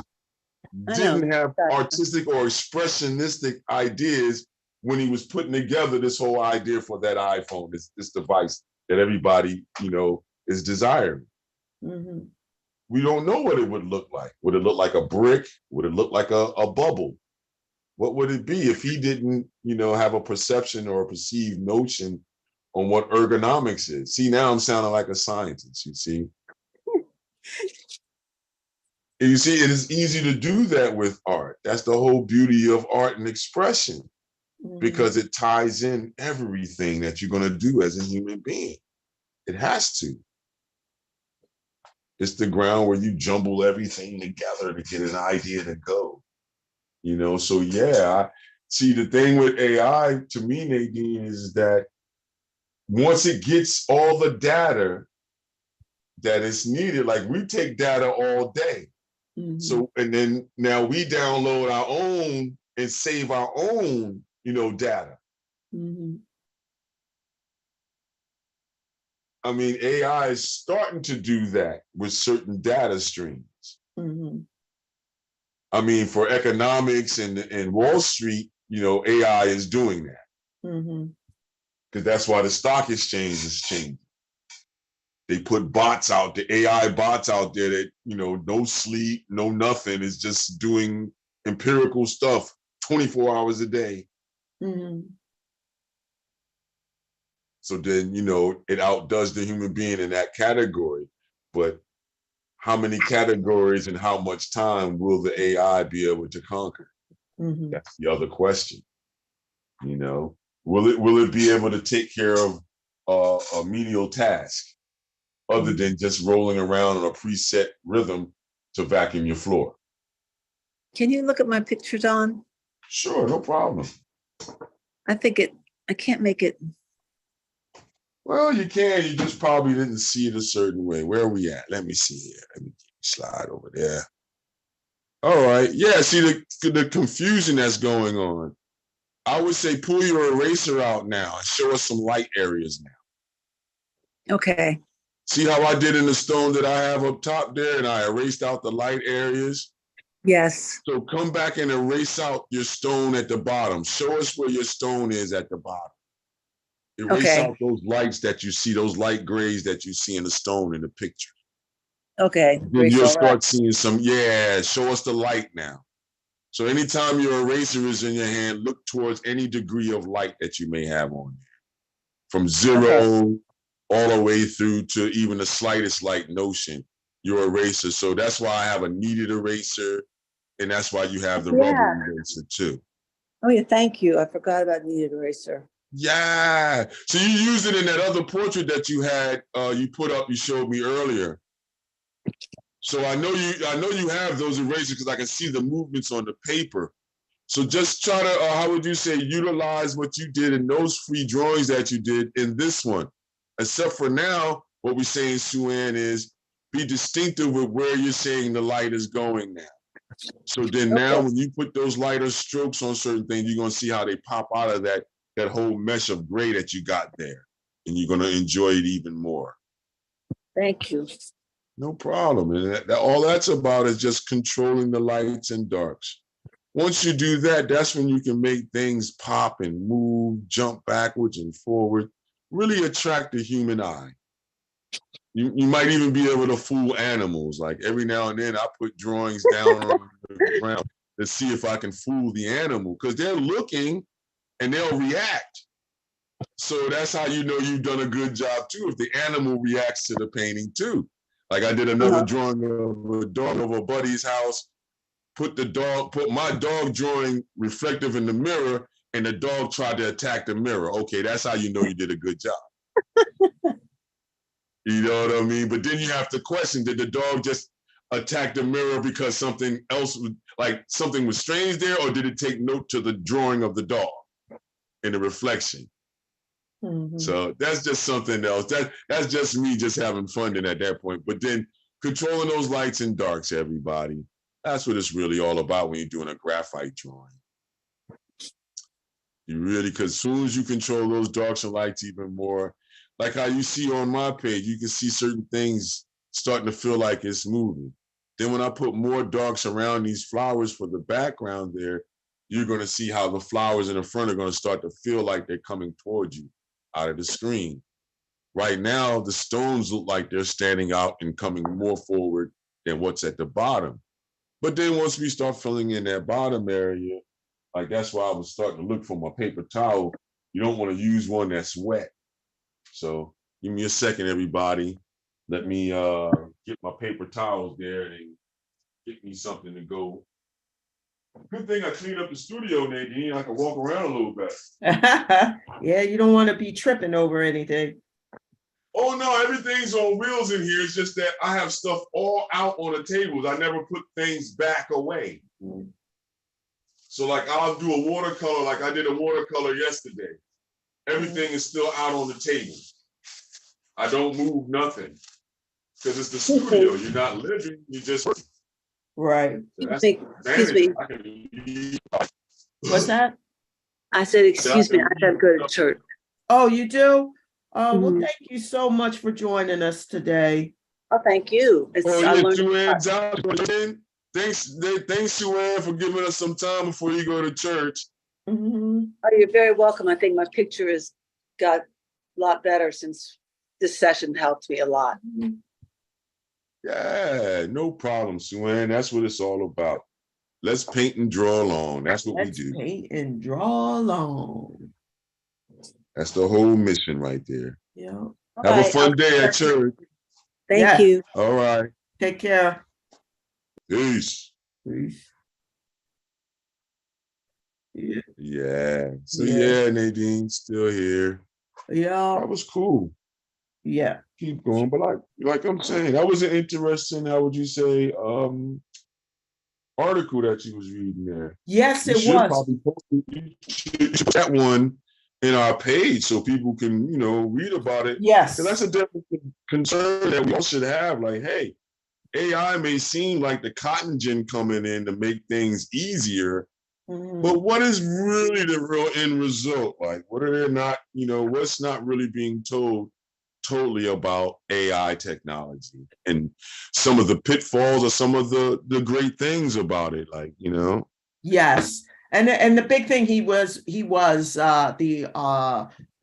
didn't have artistic or expressionistic ideas when he was putting together this whole idea for that iPhone, this device that everybody, you know, is desiring? we don't know what it would look like. Would it look like a brick? Would it look like a bubble? What would it be if he didn't, have a perception or a perceived notion on what ergonomics is? See, now I'm sounding like a scientist, you see. And you see, it is easy to do that with art. That's the whole beauty of art and expression, because it ties in everything that you're going to do as a human being. It has to. It's the ground where you jumble everything together to get an idea to go. So yeah, I see the thing with AI to me, Nadine, is that once it gets all the data that is needed, like we take data all day. So, and then now we download our own and save our own, data. I mean, AI is starting to do that with certain data streams. I mean, for economics and Wall Street, AI is doing that. Because that's why the stock exchange is changing. They put bots out, the AI bots out there that, no sleep, no nothing, is just doing empirical stuff 24 hours a day. So then, it outdoes the human being in that category. But how many categories and how much time will the AI be able to conquer? That's the other question. Will it be able to take care of a menial task other than just rolling around on a preset rhythm to vacuum your floor? Can you look at my picture, Don? Sure, no problem. I can't make it. Well, you can. You just probably didn't see it a certain way. Where are we at? Let me see here. Let me slide over there. All right. Yeah, see the confusion that's going on. I would say pull your eraser out now and show us some light areas now. Okay. See how I did in the stone that I have up top there, and I erased out the light areas? Yes. So come back and erase out your stone at the bottom. Show us where your stone is at the bottom. Erase out those lights that you see, those light grays that you see in the stone in the picture. Okay. Then you'll start seeing some, show us the light now. So anytime your eraser is in your hand, look towards any degree of light that you may have on there. From zero all the way through to even the slightest light notion, your eraser. So that's why I have a kneaded eraser, and that's why you have the rubber eraser too. Oh yeah, thank you. I forgot about kneaded eraser. Yeah. So you used it in that other portrait that you had, you put up, you showed me earlier. So I know you have those erasers because I can see the movements on the paper. So just try to, how would you say, utilize what you did in those free drawings that you did in this one. Except for now, what we're saying, Sue-Ann, is be distinctive with where you're saying the light is going now. So then now when you put those lighter strokes on certain things, you're going to see how they pop out of that whole mesh of gray that you got there. And you're going to enjoy it even more. Thank you. No problem. And all that's about is just controlling the lights and darks. Once you do that, that's when you can make things pop and move, jump backwards and forward, really attract the human eye. You might even be able to fool animals. Like every now and then I put drawings down on the ground to see if I can fool the animal, because they're looking and they'll react. So that's how you know you've done a good job too, if the animal reacts to the painting too. Like I did another drawing of a dog of a buddy's house, put my dog drawing reflective in the mirror, and the dog tried to attack the mirror. Okay, that's how you know you did a good job. You know what I mean? But then you have to question, did the dog just attack the mirror because something else, like something was strange there, or did it take note to the drawing of the dog in the reflection? So that's just something else. That's just me just having fun then at that point. But then controlling those lights and darks, everybody. That's what it's really all about when you're doing a graphite drawing. You really, because as soon as you control those darks and lights even more, like how you see on my page, you can see certain things starting to feel like it's moving. Then when I put more darks around these flowers for the background there, you're going to see how the flowers in the front are going to start to feel like they're coming towards you out of the screen. Right now, the stones look like they're standing out and coming more forward than what's at the bottom. But then once we start filling in that bottom area, like that's why I was starting to look for my paper towel. You don't want to use one that's wet. So give me a second, everybody. Let me get my paper towels there and get me something to go. Good thing I cleaned up the studio, Nadine. I can walk around a little bit. Yeah, you don't want to be tripping over anything. Oh no, everything's on wheels in here. It's just that I have stuff all out on the tables. I never put things back away. So like I'll do a watercolor, like I did a watercolor yesterday. Everything is still out on the table. I don't move nothing because it's the studio. You're not living, you just working. Right. So that's Excuse me. What's that? I said, excuse me, I gotta go to church. Oh, you do? Well, Mhm. thank you so much for joining us today. Oh, thank you. I learned a lot. Thanks, Sue Ann, for giving us some time before you go to church. Mhm. Oh, you're very welcome. I think my picture has got a lot better since this session helped me a lot. Yeah, no problem, Sue Ann. That's what it's all about. Let's paint and draw along. That's what Let's we do. paint and draw along. That's the whole mission right there. Yeah. Have a fun day at church. Thank you. All right. Take care. Peace. Peace. Yeah. Yeah. So Yeah. yeah, Nadine, still here. Yeah. That was cool. Yeah. Keep going. But like I'm saying, that was an interesting, how would you say, article that you was reading there. Yes, You it should was. probably post it. You should put that one in our page so people can, read about it. Yes. Because that's a definite concern that we all should have. Like, hey, AI may seem like the cotton gin coming in to make things easier, but what is really the real end result? Like, what are they not, what's not really being told totally about AI technology and some of the pitfalls or some of the great things about it, Yes. And the big thing the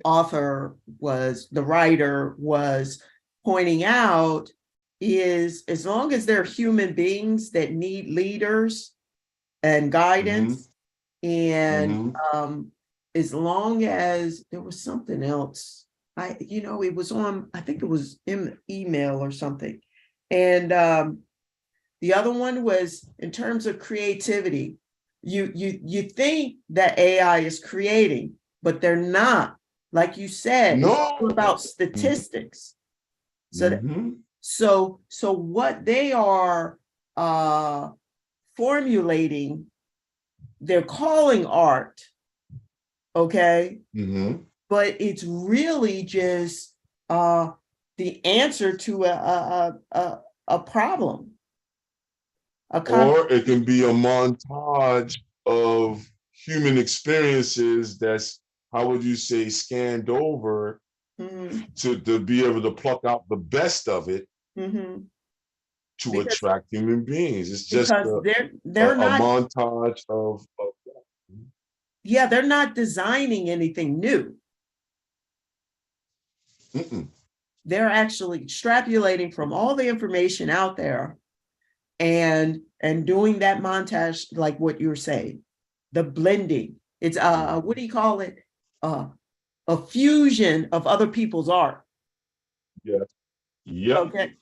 author the writer was pointing out is as long as they're human beings that need leaders and guidance, and as long as there was something else, it was on, I think it was in email or something. And the other one was in terms of creativity. You think that AI is creating, but they're not. Like you said, it's all about statistics. So what they are formulating, they're calling art, okay? But it's really just the answer to a problem. Or it can be a montage of human experiences that's, how would you say, scanned over to be able to pluck out the best of it to attract human beings. It's just they're not a montage of yeah, they're not designing anything new. They're actually extrapolating from all the information out there and doing that montage, like what you're saying, the blending. It's what do you call it? A fusion of other people's art. Yeah. Yep. Okay.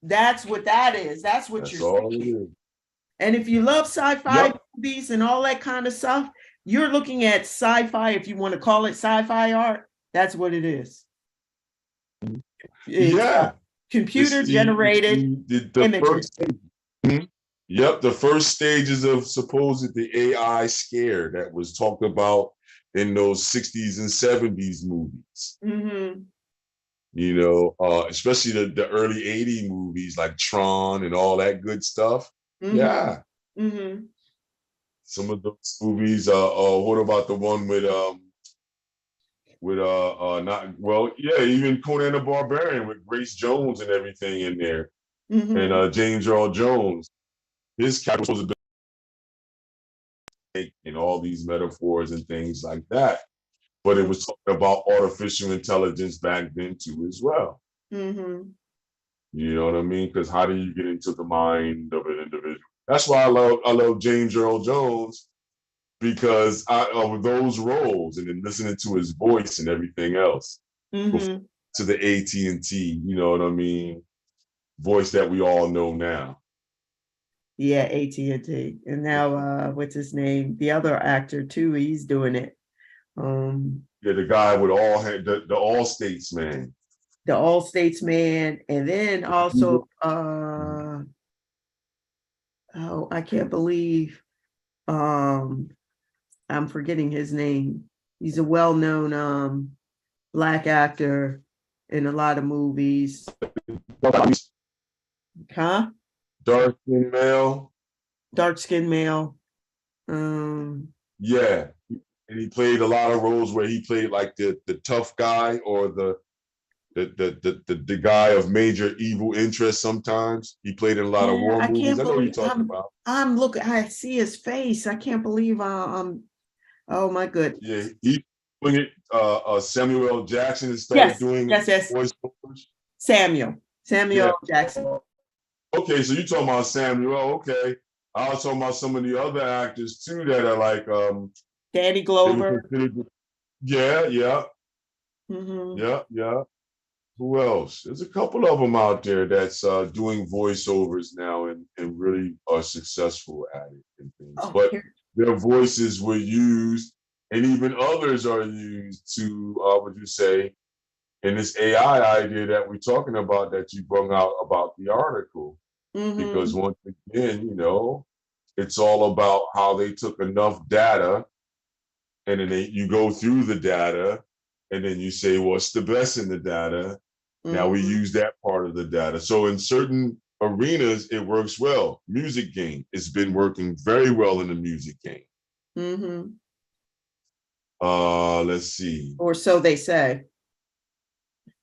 That's what that is. That's what you're saying. And if you love sci-fi movies and all that kind of stuff, you're looking at sci-fi, if you want to call it sci-fi art, that's what it is. It's, computer generated images. The first stages of the AI scare that was talked about in those 60s and 70s movies. Especially the early 80s movies like Tron and all that good stuff. Yeah. Some of those movies, what about the one with even Conan the Barbarian with Grace Jones and everything in there, and James Earl Jones. His character was in all these metaphors and things like that, but it was talking about artificial intelligence back then too as well. You know what I mean? Because how do you get into the mind of an individual? That's why I love James Earl Jones, because of those roles, and then listening to his voice and everything else. Mm-hmm. To the AT&T, you know what I mean? Voice that we all know now. Yeah, AT&T. And now what's his name? The other actor too, he's doing it. Yeah, the guy with the all states man. The All States Man, and then also oh, I can't believe I'm forgetting his name. He's a well-known Black actor in a lot of movies. Huh? Dark skinned male. Dark-skinned male. Yeah. And he played a lot of roles where he played like the tough guy, or the guy of major evil interest. Sometimes he played in a lot of Yeah, war I movies. can't I know what you're believe talking about. I'm looking, I see his face. I can't believe oh my goodness. Yeah, he when it Samuel L. Jackson has started Yes, doing yes. voiceovers. Samuel Yeah. Jackson. Okay, so you're talking about Samuel. Okay. I was talking about some of the other actors too that are like Danny they were Glover. considered. Yeah, yeah, Mm-hmm. yeah. Who else? There's a couple of them out there that's doing voiceovers now, and really are successful at it and things. Oh, But here. their voices were used, and even others are used to, would you say, in this AI idea that we're talking about, that you brought out about the article. Mm-hmm. Because once again, it's all about how they took enough data, and then you go through the data, and then you say what's the best in the data. Now we Mm-hmm. use that part of the data. So in certain arenas, it works well. Music game, it's been working very well in the music game. Mm-hmm. Let's see. Or so they say.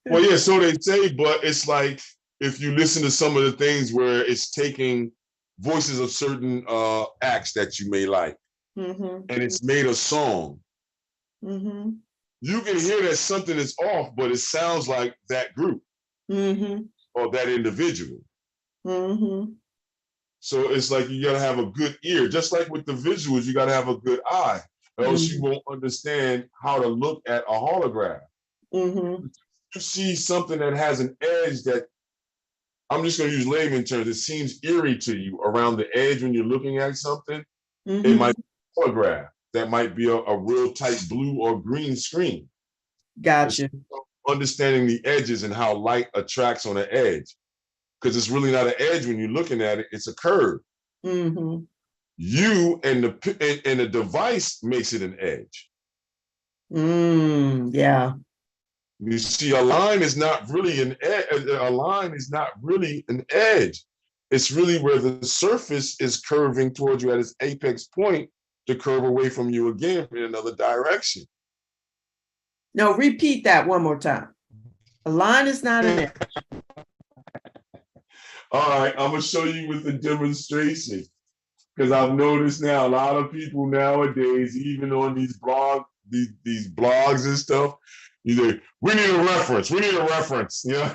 Well, yeah, so they say, but it's like if you listen to some of the things where it's taking voices of certain acts that you may like, Mm-hmm. and it's made a song, Mm-hmm. you can hear that something is off, but it sounds like that group Mm-hmm. or that individual. Mm-hmm. So it's like you got to have a good ear, just like with the visuals, you got to have a good eye, or else you won't understand how to look at a holograph. Mm-hmm. You see something that has an edge that, I'm just going to use layman terms, it seems eerie to you around the edge when you're looking at something. It Mm-hmm. might be a holograph. That might be a real tight blue or green screen. It's Gotcha. understanding the edges and how light attracts on an edge. Because it's really not an edge when you're looking at it, it's a curve. Mm-hmm. You and the device makes it an edge. Yeah. You see, a line is not really an edge. A line is not really an edge. It's really where the surface is curving towards you at its apex point to curve away from you again in another direction. No, repeat that one more time. A line is not an edge. All right, I'm gonna show you with the demonstration, because I've noticed now a lot of people nowadays, even on these these blogs and stuff, you say, we need a reference, we need a reference. You know?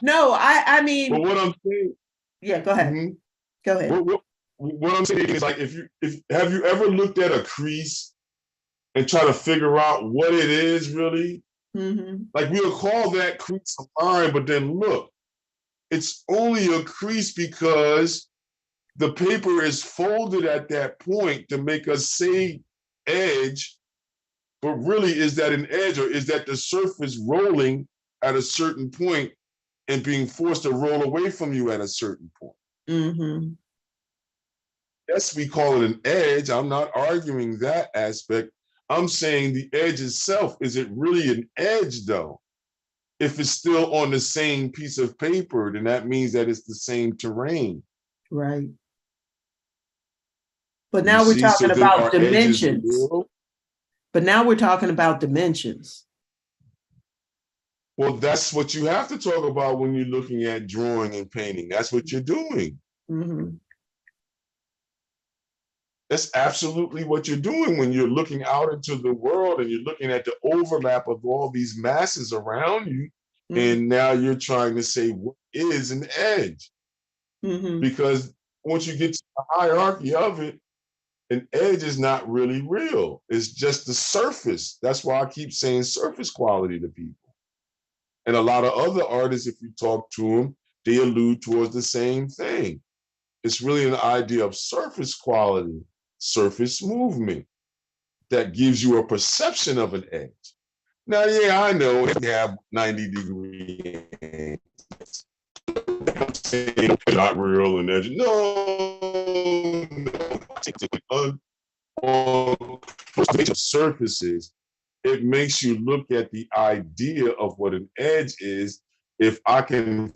No, I mean, But what I'm saying, yeah, go ahead. mhm, Go ahead. what I'm saying is, like, if have you ever looked at a crease and try to figure out what it is really? Mm-hmm. Like, we'll call that crease a line, but then look, it's only a crease because the paper is folded at that point to make us say edge, but really, is that an edge, or is that the surface rolling at a certain point and being forced to roll away from you at a certain point? Mm-hmm. Yes, we call it an edge. I'm not arguing that aspect. I'm saying the edge itself, is it really an edge though? If it's still on the same piece of paper, then that means that it's the same terrain. Right. But You now we're see, so talking then about our edges dimensions. real. But now we're talking about dimensions. Well, that's what you have to talk about when you're looking at drawing and painting. That's what you're doing. Mm-hmm. That's absolutely what you're doing when you're looking out into the world and you're looking at the overlap of all these masses around you. And now you're trying to say, what is an edge? Because once you get to the hierarchy of it, an edge is not really real. It's just the surface. That's why I keep saying surface quality to people. And a lot of other artists, if you talk to them, they allude towards the same thing. It's really an idea of surface quality, surface movement that gives you a perception of an edge. Now, yeah, I know if you have 90-degree angles, not real and edge. No, on surfaces, it makes you look at the idea of what an edge is. If I can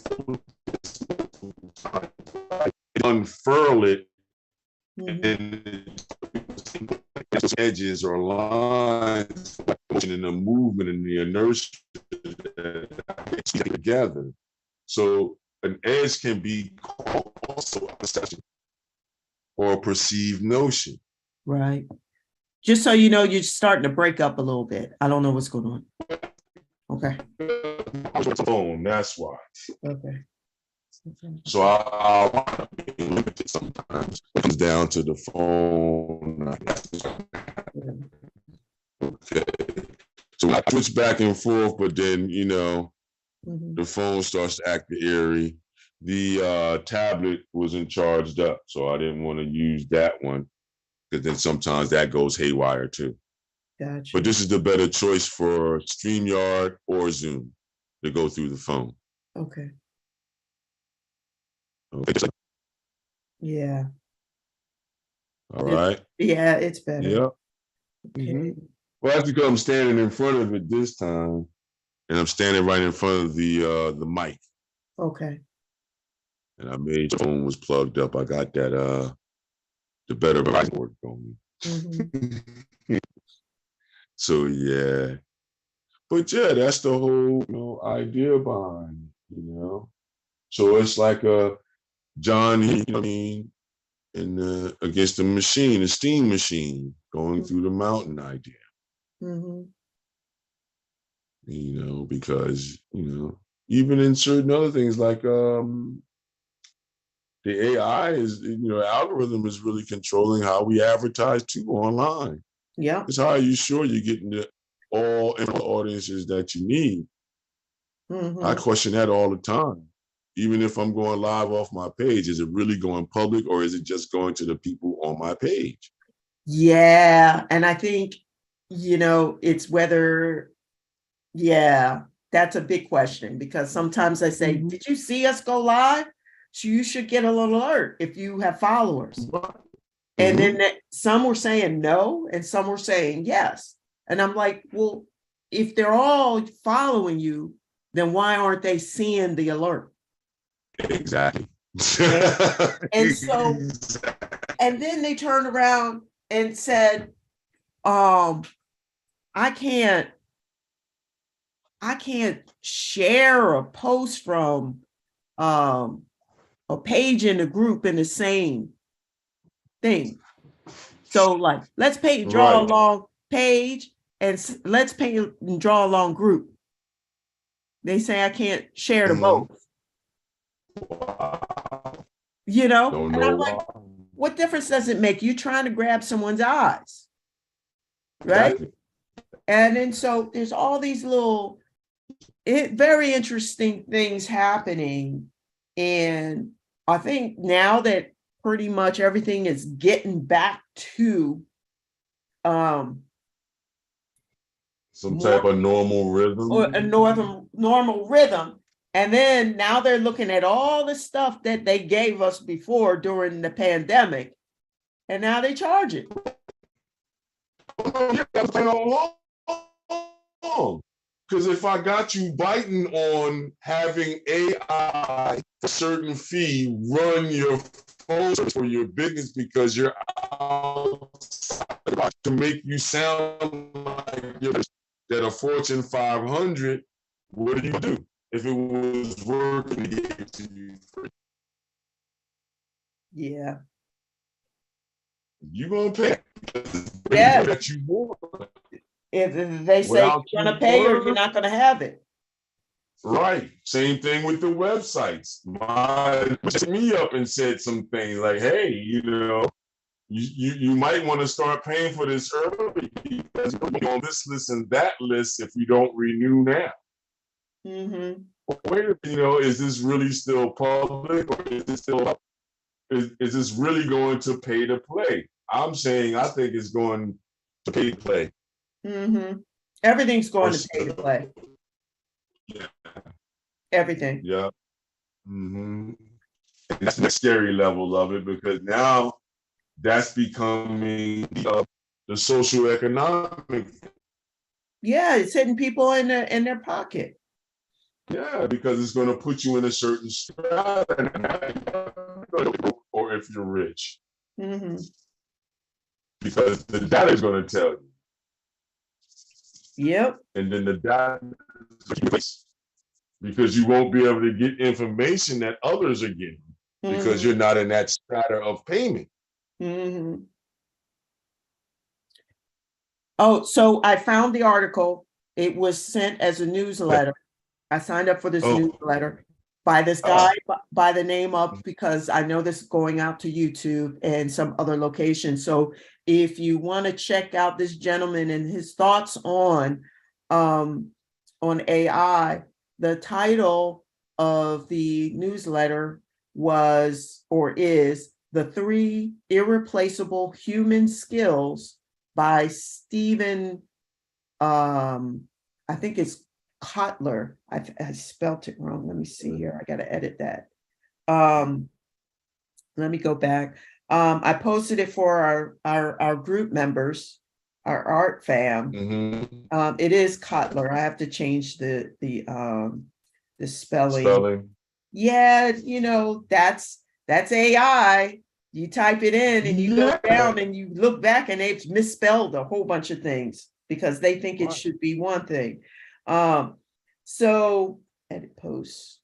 unfurl it and edges or lines in the movement and the inertia together. So an edge can be also a perception or a perceived notion. Right. Just so you know, you're starting to break up a little bit. I don't know what's going on. Okay. Phone, that's why. Okay. So I'll sometimes it comes down to the phone. Okay. So I switch back and forth, but then, you know, the phone starts to act eerie. The tablet wasn't charged up, so I didn't want to use that one because then sometimes that goes haywire too. Gotcha. But this is the better choice for StreamYard or Zoom to go through the phone. Okay. Okay. Yeah. All right. Yeah, it's better. Yep. Okay. Well, that's because I'm standing in front of it this time, and I'm standing right in front of the mic. Okay. And I made the phone was plugged up. I got that the better board going. So yeah. But yeah, that's the whole idea behind it, So it's like a John, in against the machine, the steam machine going through the mountain idea. Because even in certain other things like the AI is, algorithm is really controlling how we advertise too online. Yeah. Because how are you sure you're getting the all audiences that you need? I question that all the time. Even if I'm going live off my page, is it really going public or is it just going to the people on my page? Yeah. And I think, it's whether, that's a big question because sometimes I say, did you see us go live? So you should get an alert if you have followers. And then some were saying no, and some were saying yes. And I'm like, well, if they're all following you, then why aren't they seeing the alert? Exactly. And so, and then they turned around and said, I can't share a post from a page in the group in the same thing. So like, let's draw a long page and let's draw a long group. They say I can't share the both. And I'm like, what difference does it make? You trying to grab someone's eyes, right? Exactly. And then so there's all these little very interesting things happening. And I think now that pretty much everything is getting back to some type of normal rhythm. Or a normal rhythm. And then now they're looking at all the stuff that they gave us before during the pandemic. And now they charge it. Because if I got you biting on having AI for a certain fee run your phone for your business because you're outside to make you sound like you're that a Fortune 500, what do? If it was working to give it to you free? Yeah. You're going to pay. Yeah. That you want. If they say you're going to pay or you're not going to have it. Right. Same thing with the websites. My set me up and said some things like, hey, you might want to start paying for this early because you're on this list and that list if you don't renew now. Mm-hmm. Wait, is this really still public or is this still is this really going to pay to play? I'm saying I think it's going to pay to play. Mm-hmm. Everything's going Or to pay to play. Yeah. Everything. Yeah. Mm-hmm. And that's the scary level of it because now that's becoming the social economic. Yeah, it's hitting people in their pocket. Yeah, because it's going to put you in a certain strata, or if you're rich, Mm-hmm. because the data is going to tell you, Yep. and then the data, because you won't be able to get information that others are getting because you're not in that strata of payment. Mm-hmm. Oh, so I found the article. It was sent as a newsletter. I signed up for this Oh. newsletter by this guy by the name of, because I know this is going out to YouTube and some other locations. So if you want to check out this gentleman and his thoughts on AI, the title of the newsletter was or is The 3 Irreplaceable Human Skills by Stephen, I think it's Kotler. I spelt it wrong. Let me see here. I got to edit that. Let me go back. I posted it for our group members, our art fam. Mm-hmm. It is Kotler. I have to change the spelling. Yeah, that's AI. You type it in and you go down and you look back and they've misspelled a whole bunch of things because they think it should be one thing. So edit posts.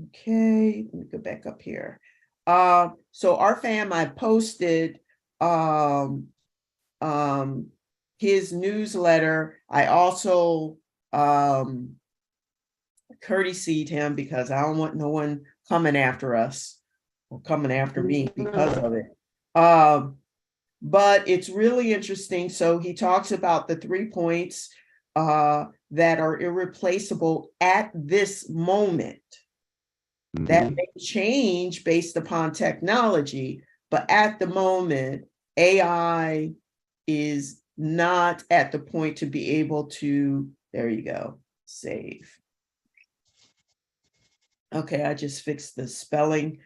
Okay, let me go back up here. So our fam, I posted his newsletter. I also courtesied him because I don't want no one coming after us or coming after me because of it. But it's really interesting. So he talks about the 3 points that are irreplaceable at this moment. That may change based upon technology, but at the moment, AI is not at the point to be able to, there you go, save. Okay, I just fixed the spelling.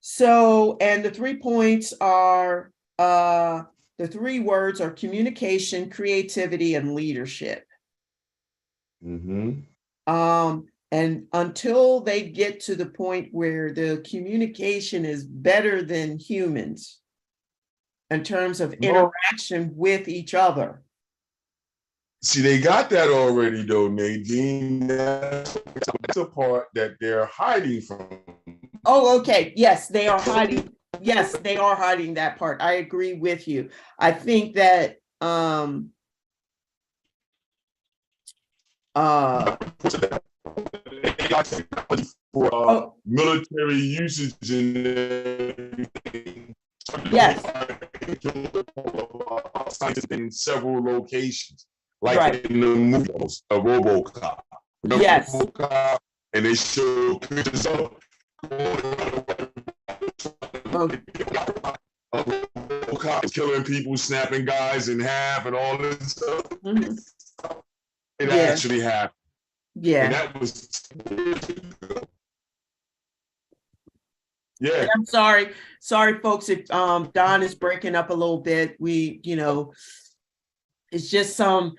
So, and the 3 points are, the 3 words are communication, creativity, and leadership. And until they get to the point where the communication is better than humans in terms of interaction with each other. See, they got that already, though, Nadine. That's the part that they're hiding from. Oh, okay. Yes, they are hiding. Yes, they are hiding that part. I agree with you. I think that for military usage and everything. Yes. In several locations, like in the movie a RoboCop. Yes. RoboCop, and they show pictures of RoboCop killing people, snapping guys in half, and all this stuff. It actually happened. Yeah. And that was I'm sorry, folks, if Don is breaking up a little bit. We, it's just some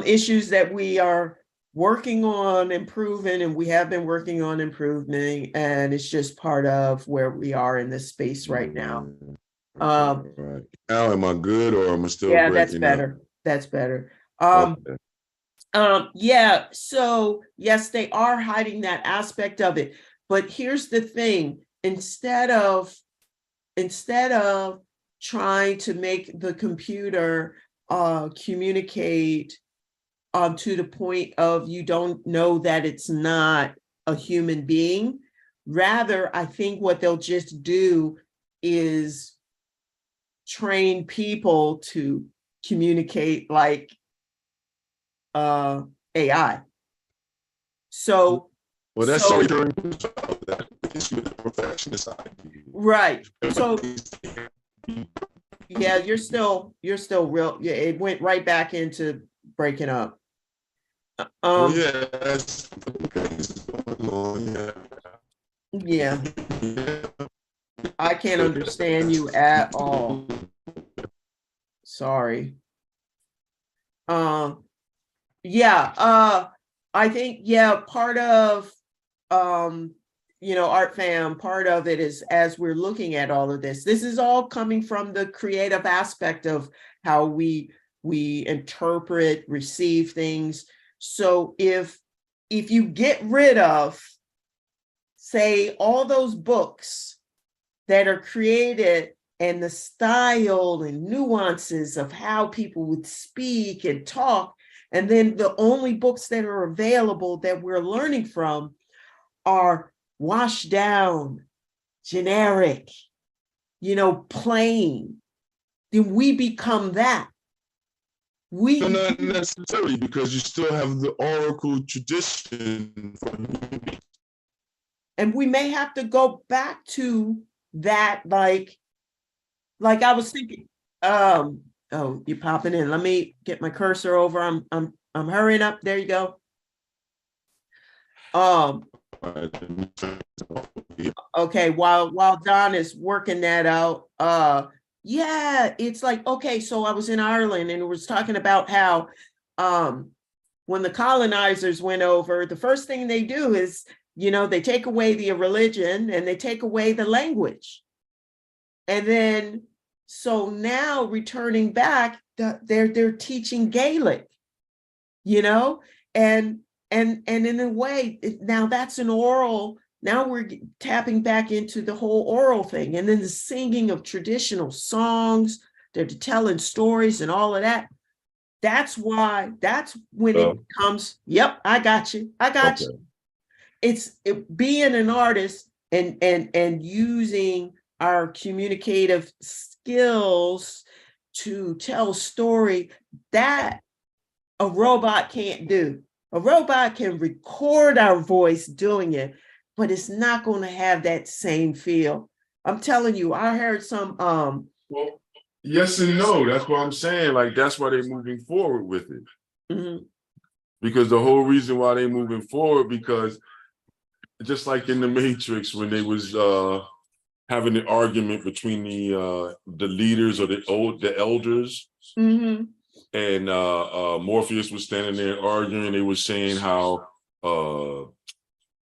issues that we are working on improving, and we have been working on improving, and it's just part of where we are in this space right now. Right. Now, am I good or am I still breaking that's better. up? That's better. Okay. Yeah, so yes, they are hiding that aspect of it. But here's the thing, instead of trying to make the computer communicate to the point of you don't know that it's not a human being. Rather, I think what they'll just do is train people to communicate like AI. So, Well, that's so that issue with the perfectionist idea. right. So yeah, you're still real. Yeah, it went right back into breaking up. Well, yeah, that's going on. Yeah, Yeah. I can't understand you at all. Sorry. Yeah, I think, yeah, part of Art Fam, part of it is, as we're looking at all of this is all coming from the creative aspect of how we interpret, receive things. So if you get rid of, say, all those books that are created and the style and nuances of how people would speak and talk, and then the only books that are available that we're learning from are washed down, generic, plain, then we become that. No, not necessarily, because you still have the oracle tradition from, and we may have to go back to that, like I was thinking, oh, you're popping in. Let me get my cursor over. I'm hurrying up. There you go. Okay, while Don is working that out, yeah, it's like, okay, so I was in Ireland and it was talking about how when the colonizers went over, the first thing they do is, they take away the religion and they take away the language. And then, so now returning back, they're teaching Gaelic, and in a way, now that's an oral. Now we're tapping back into the whole oral thing, and then the singing of traditional songs, they're telling stories and all of that. That's when it comes. Yep, I got you. You. It's being an artist and using our communicative skills to tell a story that a robot can't do. A robot can record our voice doing it, but it's not going to have that same feel. I'm telling you, I heard some well, yes and no. That's what I'm saying. Like, that's why they're moving forward with it. Mm-hmm. Because the whole reason why they're moving forward, because just like in the Matrix, when they was having the argument between the leaders or the elders, mm-hmm. and Morpheus was standing there arguing. They were saying how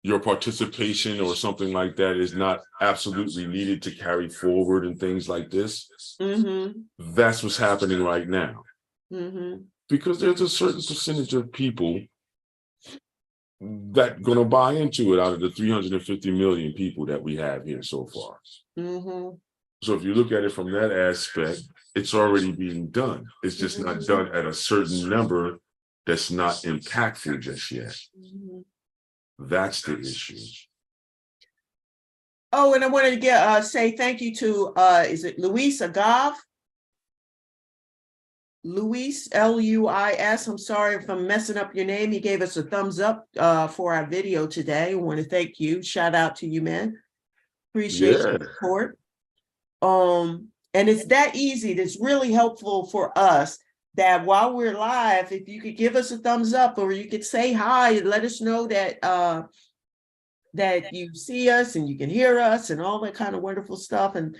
your participation or something like that is not absolutely needed to carry forward and things like this. Mm-hmm. That's what's happening right now. Mm-hmm. Because there's a certain percentage of people that gonna buy into it out of the 350 million people that we have here so far. Mm-hmm. So if you look at it from that aspect, it's already being done. It's just not done at a certain number that's not impactful just yet. Mm-hmm. That's the issue. Oh, and I wanted to say thank you to is it Luis Agav? Luis, Luis. I'm sorry if I'm messing up your name. He gave us a thumbs up for our video today. I want to thank you. Shout out to you, man. Appreciate your support. And it's that easy. It's really helpful for us that while we're live, if you could give us a thumbs up, or you could say hi and let us know that that you see us and you can hear us and all that kind of wonderful stuff, and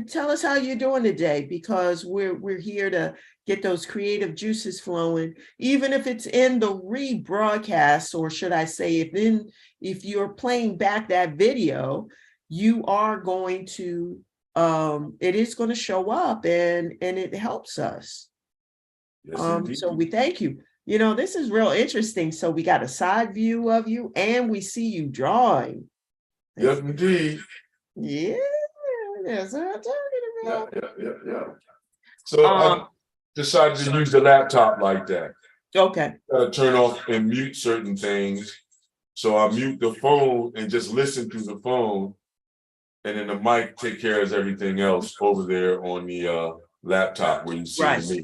tell us how you're doing today, because we're here to get those creative juices flowing, even if it's in the rebroadcast, or should I say, if you're playing back that video, you are going to it is going to show up, and it helps us. Yes, so we thank you. This is real interesting. So we got a side view of you, and we see you drawing. Yes, indeed. Yeah, that's what I'm talking about. Yeah. So I decided to use the laptop like that. Okay, Gotta turn off and mute certain things. So I mute the phone and just listen through the phone. And then the mic take care of everything else over there on the laptop where you see right. me.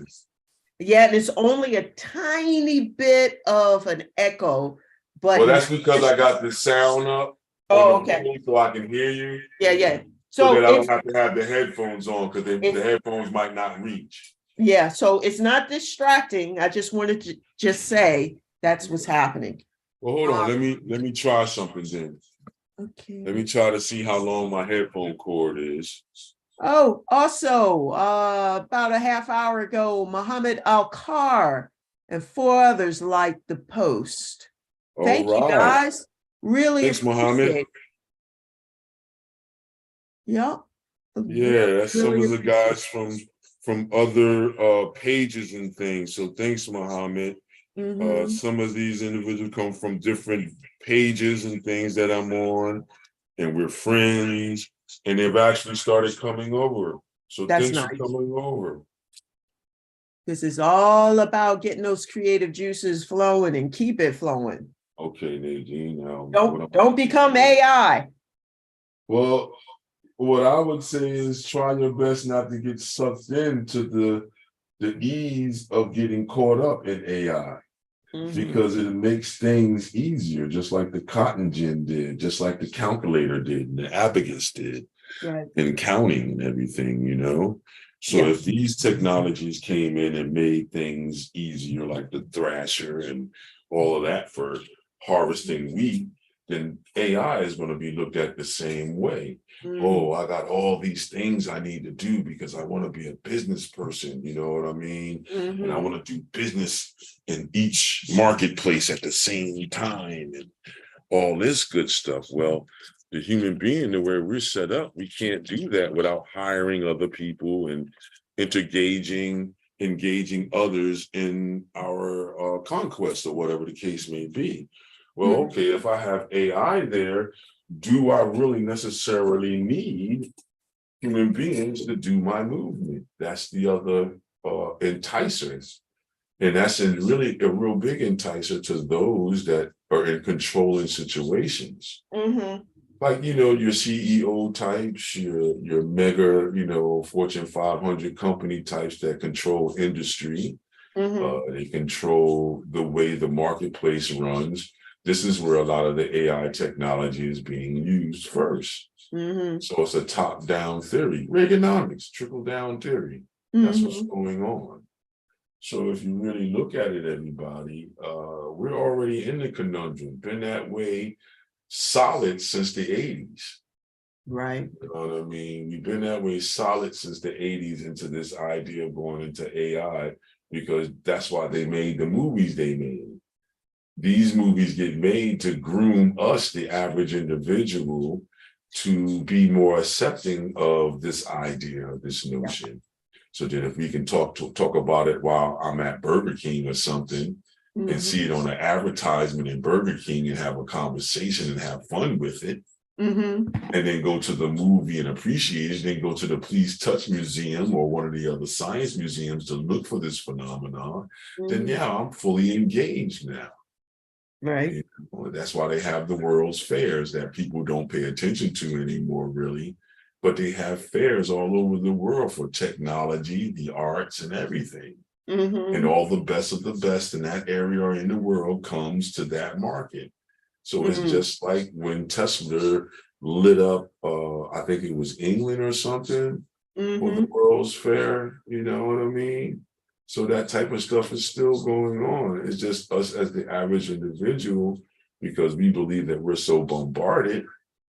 Yeah, and it's only a tiny bit of an echo, but Well, that's because I got the sound up oh, on the okay. phone so I can hear you. Yeah, yeah. So So that I if don't have to have the headphones on because the headphones might not reach. yeah, so it's not distracting. I just wanted to just say that's what's happening. Well, hold on. Let me try something then. Okay. Let me try to see how long my headphone cord is. Oh, also, about a half hour ago, Muhammad Al-Kar and 4 others liked the post. Thank you, All right. guys. Really Thanks, Muhammad. appreciate it. Yep. Yeah, that's some Really of the guys from other pages and things. So thanks, Muhammad. Mhm. Some of these individuals come from different pages and things that I'm on, and we're friends, and they've actually started coming over. So That's thanks for nice. coming over. This is all about getting those creative juices flowing and keep it flowing. Okay, Nadine. Don't become AI. Well, what I would say is try your best not to get sucked into the ease of getting caught up in AI. Mhm. Because it makes things easier, just like the cotton gin did, just like the calculator did, and the abacus did, Right. and counting and everything, you know. So Yeah. if these technologies came in and made things easier, like the thrasher and all of that for harvesting wheat, then AI is going to be looked at the same way. Oh, I got all these things I need to do because I want to be a business person, you know what I mean? And I Mhm. want to do business in each marketplace at the same time and all this good stuff. Well, the human being, the way we're set up, we can't do that without hiring other people and engaging others in our conquest or whatever the case may be. Well, okay, if I have AI there, do I really necessarily need human beings to do my movement? That's the other enticers. And that's really a real big enticer to those that are in controlling situations. Mhm. Like, you know, your CEO types, your mega, you know, Fortune 500 company types that control industry. Mhm. They control the way the marketplace runs. This is where a lot of the AI technology is being used first. Mhm. So it's a top-down theory, Reaganomics, trickle-down theory. That's what's Mhm. going on. So if you really look at it, everybody, we're already in the conundrum, been that way solid since the 80s. Right. You know what I mean? We've been that way solid since the 80s into this idea of going into AI, because that's why they made the movies they made. These movies get made to groom us, the average individual, to be more accepting of this idea, this notion. So that if we can talk about it while I'm at Burger King or something, and see it on an advertisement in Burger King and have a conversation and have fun with it, Mhm. and then go to the movie and appreciate it, then go to the Please Touch Museum or one of the other science museums to look for this phenomenon, then yeah, I'm fully engaged now. Right. You know, that's why they have the world's fairs that people don't pay attention to anymore, really. But they have fairs all over the world for technology, the arts, and everything. And Mhm. all the best of the best in that area or in the world comes to that market. So it's Mhm. just like when Tesla lit up, I think it was England or something, for the Mhm. World's Fair, you know what I mean? So that type of stuff is still going on. It's just us as the average individual, because we believe that we're so bombarded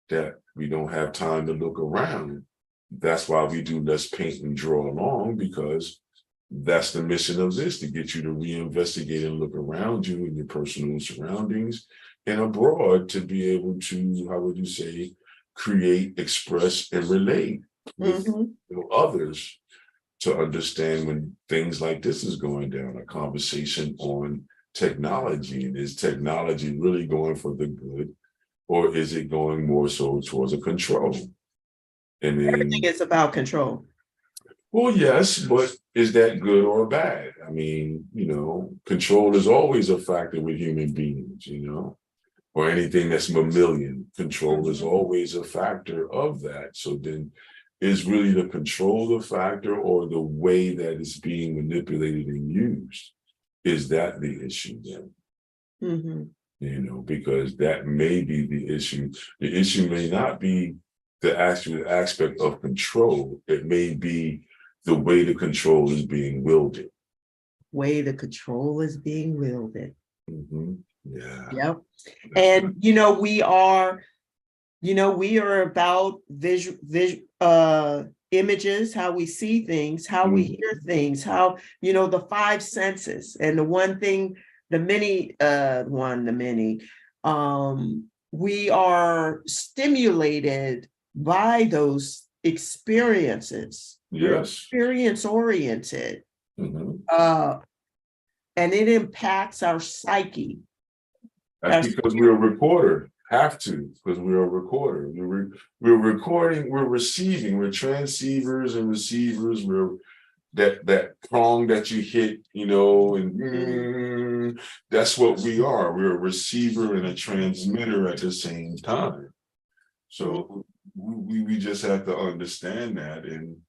that we don't have time to look around. That's why we do less paint and draw along, because that's the mission of this, to get you to reinvestigate and look around you and your personal surroundings and abroad, to be able to, how would you say, create, express, and relate with Mhm. others, to understand when things like this is going down, a conversation on technology. And is technology really going for the good, or is it going more so towards a control? And Everything then is about control. Well, yes, but is that good or bad? I mean, control is always a factor with human beings, or anything that's mammalian. Control is always a factor of that. So then is really the control the factor or the way that it's being manipulated and used? Is that the issue then? Mhm. Because that may be the issue. The issue may not be the actual aspect of control. It may be the way the control is being wielded. Way the control is being wielded. Yeah. Yep. And we are about images, how we see things, how we hear things, how, the five senses. And the one thing, we are stimulated by those experiences. We're Yes. experience oriented. Mhm. And it impacts our psyche. That's because we're a recorder. Have to, because we're a recorder. We're recording, we're receiving, we're transceivers and receivers. We're that prong that you hit, and that's what we are. We're a receiver and a transmitter at the same time. So we just have to understand that. And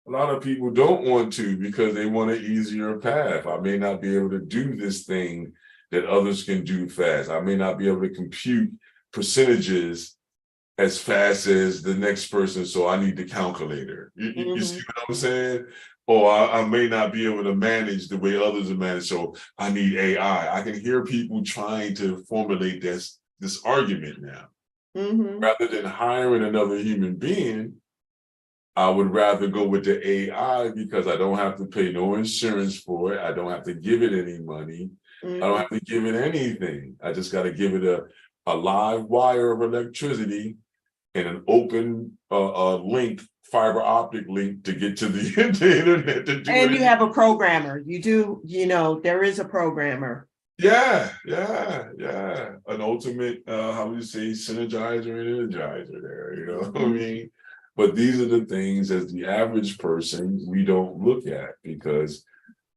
a lot of people don't want to because they want an easier path. I may not be able to do this thing that others can do fast. I may not be able to compute percentages as fast as the next person, so I need the calculator. You see what I'm saying? Or I may not be able to manage the way others are managed, so I need AI. I can hear people trying to formulate this argument now. Rather than hiring another human being, I would rather go with the AI because I don't have to pay no insurance for it. I don't have to give it any money. I don't have to give it anything. I just got to give it a live wire of electricity and an open link, fiber optic link to get to the internet to do it. And you have a programmer. You do, there is a programmer. Yeah. An ultimate, how would you say, synergizer and energizer there, I mean? But these are the things as the average person we don't look at because,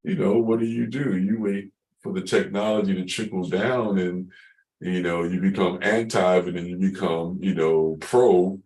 what do? You wait for the technology to trickle down and, you become anti and then you become, pro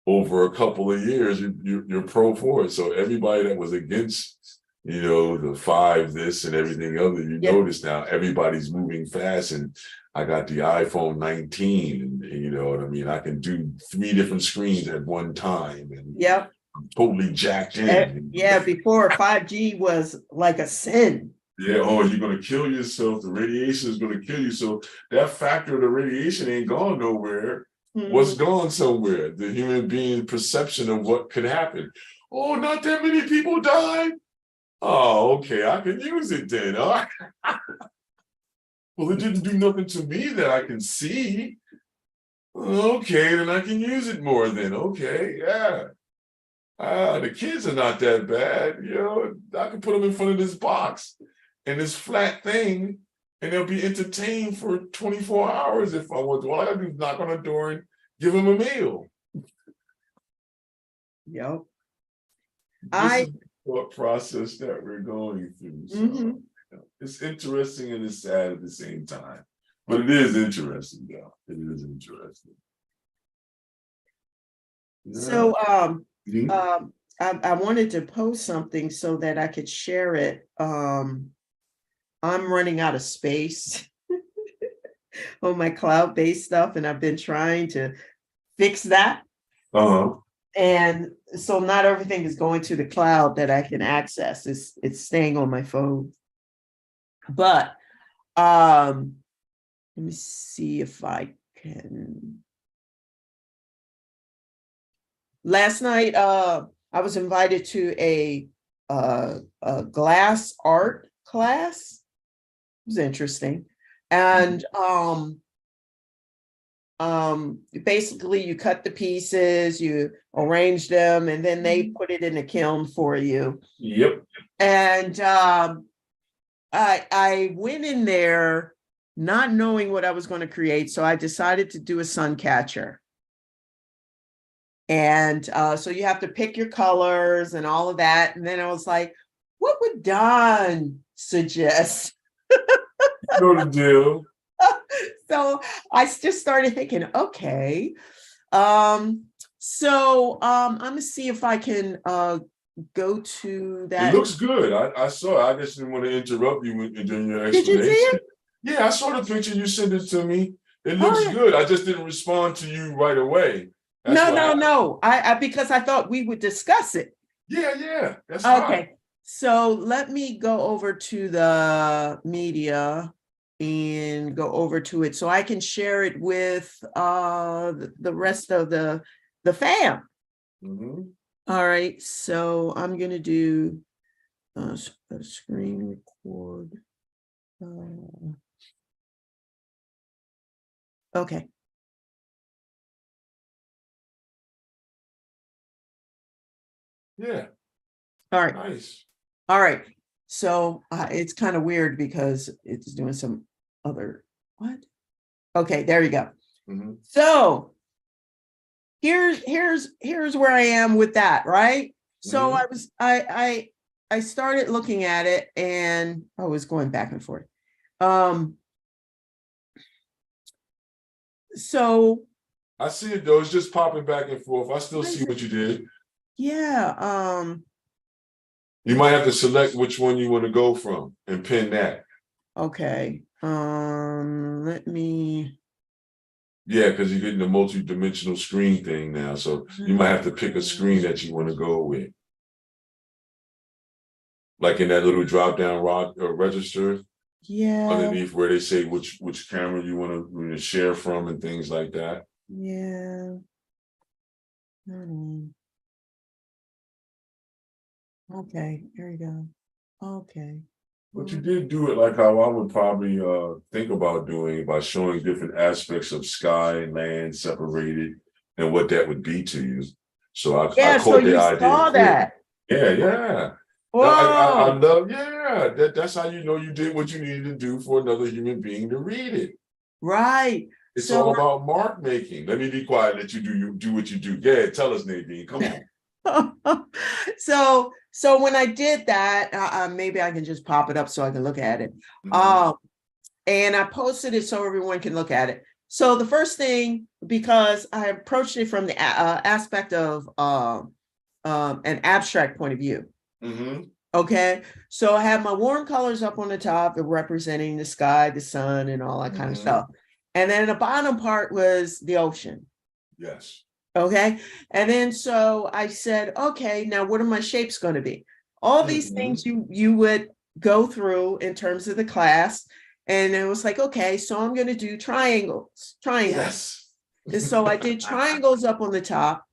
over a couple of years, you're pro for it. So everybody that was against, the five, this and everything other, notice now everybody's moving fast. And I got the iPhone 19, and you know what I mean? I can do 3 different screens at one time. And I'm totally jacked in. Before 5G was like a sin. Yeah, oh, you're gonna kill yourself. The radiation is gonna kill you. So that factor of the radiation ain't gone nowhere. What's gone somewhere? The human being perception of what could happen. Oh, not that many people died. Oh, okay, I can use it then. All right. Well, it didn't do nothing to me that I can see. Okay, then I can use it more then. Okay, yeah. The kids are not that bad. I can put them in front of this box and this flat thing, and they'll be entertained for 24 hours if I want to. All I gotta do is knock on a door and give them a meal. Yep. This is the thought process that we're going through. So it's interesting and it's sad at the same time. But it is interesting, though. It is interesting. Yeah. So I wanted to post something so that I could share it. I'm running out of space on my cloud-based stuff, and I've been trying to fix that. And so not everything is going to the cloud that I can access. It's staying on my phone. But let me see if I can. Last night, I was invited to a glass art class. It was interesting. And basically you cut the pieces, you arrange them, and then they put it in a kiln for you. Yep. And I went in there not knowing what I was going to create, so I decided to do a sun catcher. And so you have to pick your colors and all of that. And then I was like, what would Don suggest? Know the deal. So I just started thinking, okay. I'm gonna see if I can go to that. It looks good. I saw it. I just didn't want to interrupt you during your Did you see explanation. it? Yeah, I saw the picture. You sent it to me. It Oh, looks yeah. good. I just didn't respond to you right away. That's No, why no, no. I because I thought we would discuss it. Yeah. That's fine. Okay. So let me go over to the media and go over to it so I can share it with the rest of the fam. Mhm. All right, so I'm gonna do a screen record. Okay. Yeah, All right. nice. All right. So it's kind of weird because it's doing some other what? Okay, there you go. Mhm. So here's where I am with that, right? So I started looking at it and I was going back and forth. So I see it though. It's just popping back and forth. I still what is see what you did. yeah, You might have to select which one you want to go from and pin that. okay. Let me Yeah, because you're getting the multi-dimensional screen thing now. So you might have to pick a screen that you want to go with. Like in that little drop-down rod or register yeah, underneath where they say which camera you want to share from and things like that. yeah. Okay, here we go. Okay. But you did do it like how I would probably think about doing it by showing different aspects of sky and land separated and what that would be to you. So I Yeah, so caught the you idea saw quick. that. Yeah. I Whoa, love, that's how you know you did what you needed to do for another human being to read it. right. It's So all about mark making. Let me be quiet, let you do what you do. Yeah, tell us, Nadine. Come on. so when I did that, maybe I can just pop it up so I can look at it. Mhm. And I posted it so everyone can look at it. So the first thing, because I approached it from the aspect of an abstract point of view. Mhm. Okay, so I have my warm colors up on the top, representing the sky, the sun, and all that kind of stuff. And then the bottom part was the ocean. Yes. Okay. And then so I said, okay, now what are my shapes going to be? All these things you would go through in terms of the class. And it was like, okay, so I'm going to do triangles. Yes. And so I did triangles up on the top.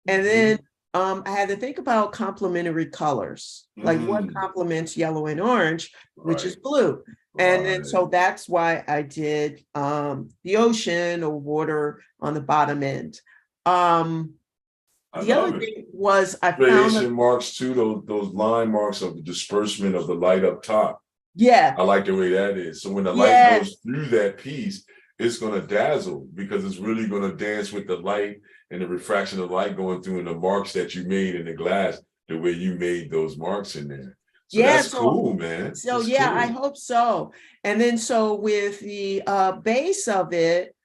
And then I had to think about complementary colors, like what complements yellow and orange, which is Right. blue. And then Right. so that's why I did the ocean or water on the bottom end. I The other love it. thing was I found Radiation marks too, those line marks of the disbursement of the light up top. yeah, I like the way that is. So when the light yeah, goes through that piece, it's gonna dazzle because it's really gonna dance with the light and the refraction of light going through and the marks that you made in the glass, the way you made those marks in there. So yeah. that's cool, man. So That's yeah, I cool. hope so. And then so with the base of it,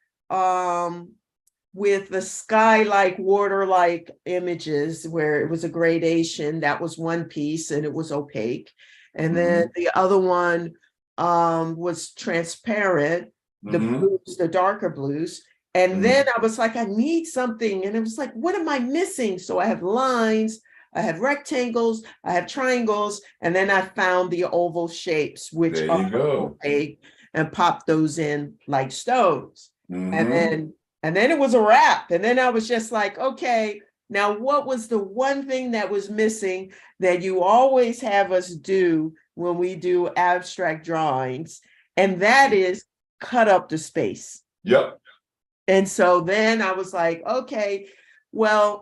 with the sky like water like images where it was a gradation, that was one piece and it was opaque. And then the other one was transparent, the blues, the darker blues. And then I was like, I need something. And it was like, what am I missing? So I have lines, I have rectangles, I have triangles, and then I found the oval shapes, which There are you go. opaque, and popped those in like stones. Mhm. And then it was a wrap. And then I was just like, okay, now what was the one thing that was missing that you always have us do when we do abstract drawings? And that is cut up the space. Yep. And so then I was like, okay, well,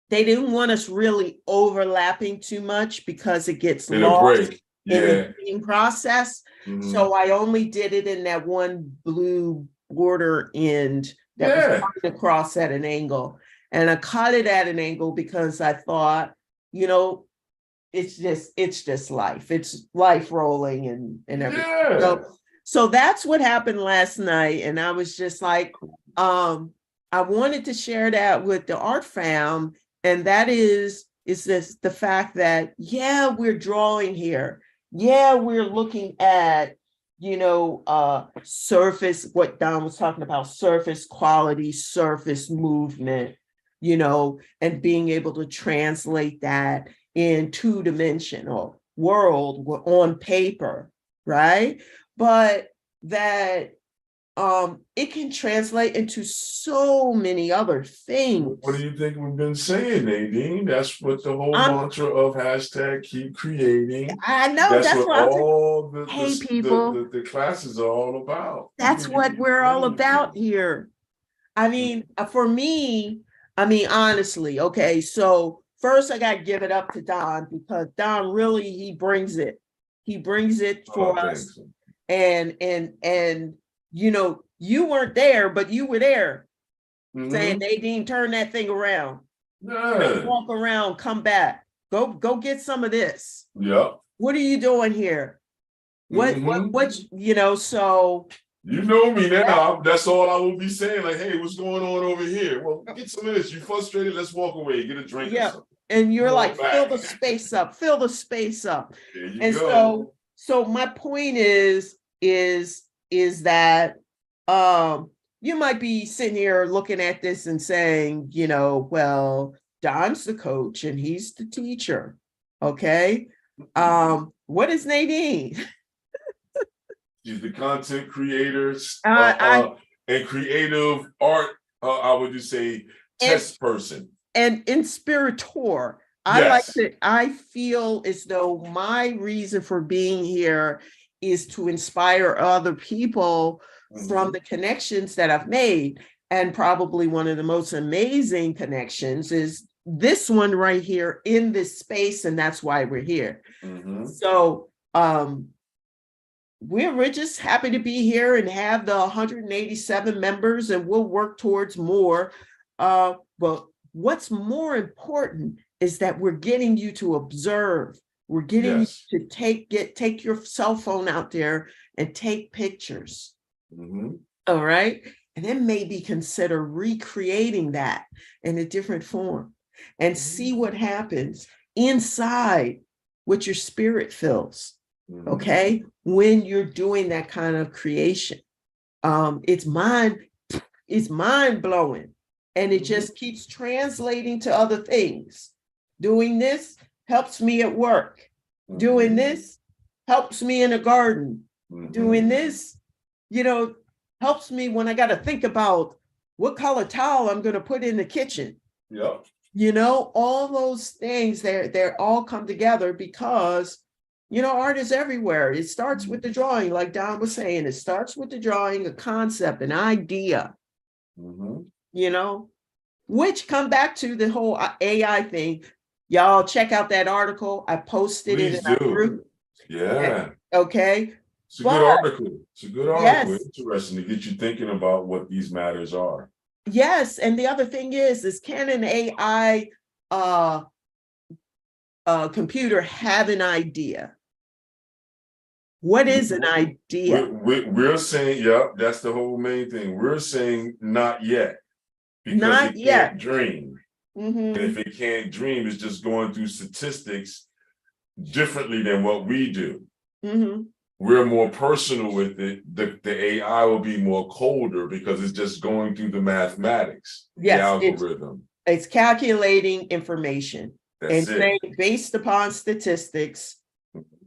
they didn't want us really overlapping too much because it gets In a lost break. in Yeah. the team process. Mhm. So I only did it in that one blue border end that was Yeah. coming across at an angle. And I cut it at an angle because I thought, you know, it's just life. It's life rolling and everything. Yeah. So that's what happened last night. And I was just like, I wanted to share that with the art fam. And that is this the fact that, yeah, we're drawing here. Yeah, we're looking at, you know, surface, what Don was talking about, surface quality, surface movement, you know, and being able to translate that in two-dimensional world on paper, right? But that it can translate into so many other things. What do you think we've been saying, Nadine? That's what the whole mantra of hashtag keep creating. I know that's what all people, the classes are all about. That's what we're all about here. I mean, for me, I mean, honestly, okay, so first I got to give it up to Don, because Don really, he brings it for us. And you know, you weren't there, but you were there saying, Nadine, turn that thing around. Yeah. Walk around, come back. Go get some of this. Yep. What are you doing here? What, you know, so. You know me now. That's all I will be saying. Like, hey, what's going on over here? Well, get some of this. You frustrated? Let's walk away. Get a drink. Yeah. Or something. And you're like, fill the space up. Fill the space up. There you and go. so my point is that you might be sitting here looking at this and saying, you know, well, Don's the coach and he's the teacher. Okay. What is Nadine? She's the content creator and creative art, I would just say, test person. And inspirator. Yes. I feel as though my reason for being here is to inspire other people from the connections that I've made. And probably one of the most amazing connections is this one right here in this space. And that's why we're here. So, we're just happy to be here and have the 187 members, and we'll work towards more. But what's more important is that we're getting you to observe. We're getting you to take your cell phone out there and take pictures. All right. And then maybe consider recreating that in a different form and see what happens inside what your spirit feels. Okay, when you're doing that kind of creation, it's mind blowing, and it just keeps translating to other things. Doing this helps me at work. Doing this helps me in the garden. Doing this, you know, helps me when I got to think about what color towel I'm going to put in the kitchen. Yep. You know, all those things, they're all come together because, you know, art is everywhere. It starts with the drawing, like Don was saying. It starts with the drawing, a concept, an idea, you know, which come back to the whole AI thing. Y'all check out that article. I posted it in our group. Yeah. Okay. It's a good article. It's a good article. Interesting to get you thinking about what these matters are. Yes. And the other thing is can an AI computer have an idea? What is an idea? We're saying, that's the whole main thing. We're saying not yet. Because not yet. Can't dream. And if it can't dream, it's just going through statistics differently than what we do. We're more personal with it. The AI will be more colder because it's just going through the mathematics, the algorithm. It's calculating information. That's saying, based upon statistics,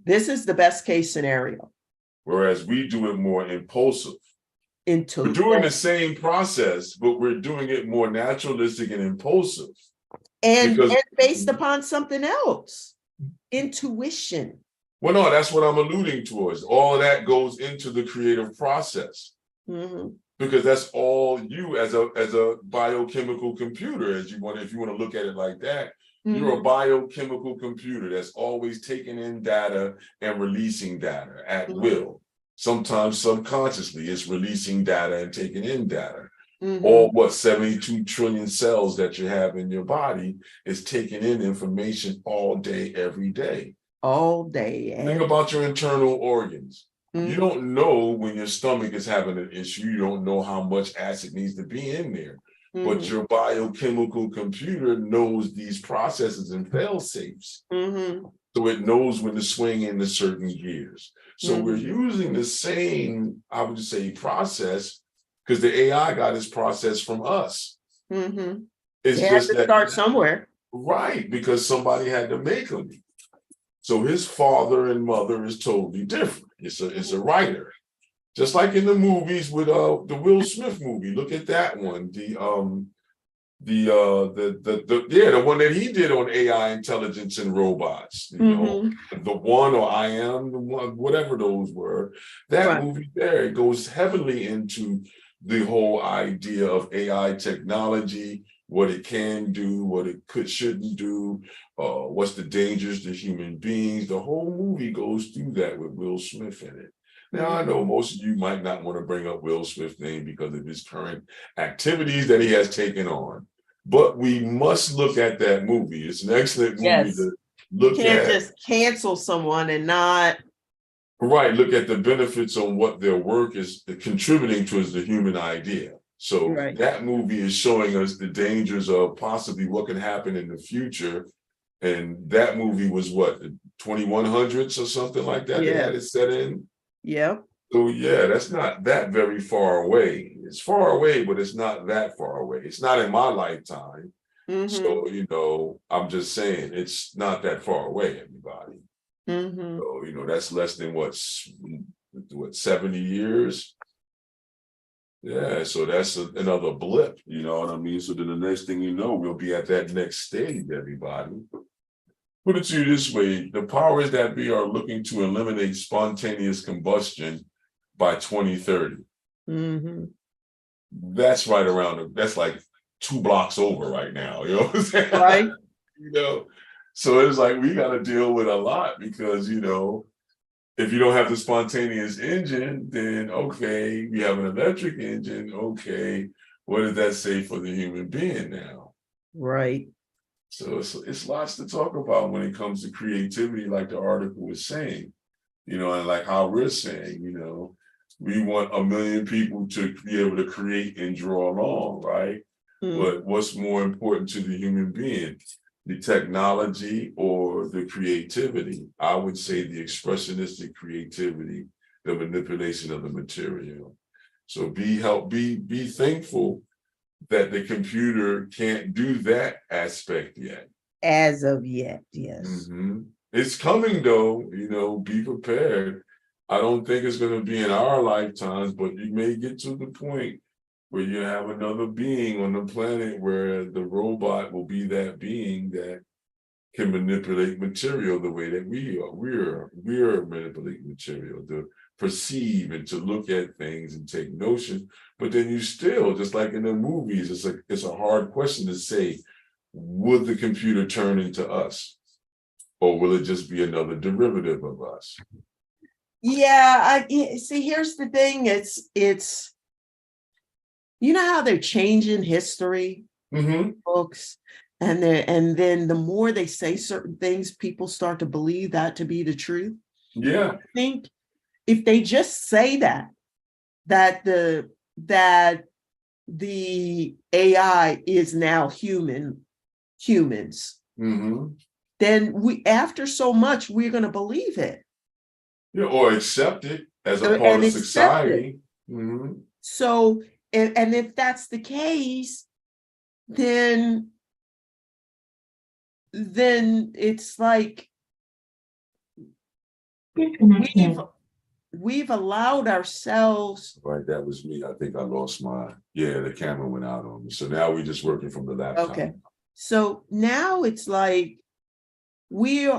this is the best case scenario. Whereas we do it more impulsive. We're doing the same process, but we're doing it more naturalistic and impulsive. And based upon something else. Intuition. Well, no, that's what I'm alluding towards. All of that goes into the creative process. Because that's all you as a biochemical computer, if you want to look at it like that. You're a biochemical computer that's always taking in data and releasing data at will. Sometimes subconsciously, it's releasing data and taking in data. All what 72 trillion cells that you have in your body is taking in information all day, every day. All day. Think about your internal organs. You don't know when your stomach is having an issue. You don't know how much acid needs to be in there. But your biochemical computer knows these processes and fail safes. So it knows when to swing into certain gears. So we're using the same, I would say, process, because the AI got its process from us. It's They just have to that, start somewhere. right, because somebody had to make them. So his father and mother is totally different. It's a writer. Just like in the movies with the Will Smith movie. Look at that one. The one that he did on AI intelligence and robots, you know, the one or I am the one, whatever those were. That movie there, it goes heavily into the whole idea of AI technology, what it can do, what it shouldn't do, what's the dangers to human beings. The whole movie goes through that with Will Smith in it. Now, I know most of you might not want to bring up Will Smith's name because of his current activities that he has taken on, but we must look at that movie. It's an excellent movie to look at. You can't just cancel someone and not. Right, look at the benefits on what their work is contributing to as the human idea. So that movie is showing us the dangers of possibly what can happen in the future. And that movie was what, the 2100s or something like that? They had it set in. So yeah, that's not that very far away. It's far away, but it's not that far away. It's not in my lifetime. So, you know, I'm just saying it's not that far away, everybody. So, you know, that's less than what 70 years. Yeah, so that's another blip, you know what I mean? So then the next thing you know, we'll be at that next stage, everybody. Put it to you this way, the powers that be are looking to eliminate spontaneous combustion by 2030. That's right around, that's like 2 blocks over right now, you know what I'm saying? Right. You know, so it's like we got to deal with a lot because, you know, if you don't have the spontaneous engine, then okay, we have an electric engine. Okay, what does that say for the human being now? Right. So it's lots to talk about when it comes to creativity, like the article was saying, you know, and like how we're saying, you know, we want 1 million people to be able to create and draw along, right? But what's more important to the human being? The technology or the creativity? I would say the expressionistic creativity, the manipulation of the material. So be thankful that the computer can't do that aspect yet. As of yet, yes. It's coming though, you know, be prepared. I don't think it's going to be in our lifetimes, but you may get to the point where you have another being on the planet where the robot will be that being that can manipulate material the way that we are. We're manipulating material to perceive and to look at things and take notions. But then you still, just like in the movies, it's a hard question to say, would the computer turn into us? Or will it just be another derivative of us? Yeah, see, here's the thing. It's you know how they're changing history books, and then the more they say certain things, people start to believe that to be the truth. Yeah. I think if they just say that the AI is now humans, then we, after so much, we're going to believe it. Yeah, or accept it as a part of society. So, and if that's the case, then it's like we've allowed ourselves. Right, that was me. I think I lost the camera went out on me. So now we're just working from the laptop. Okay. So now it's like we're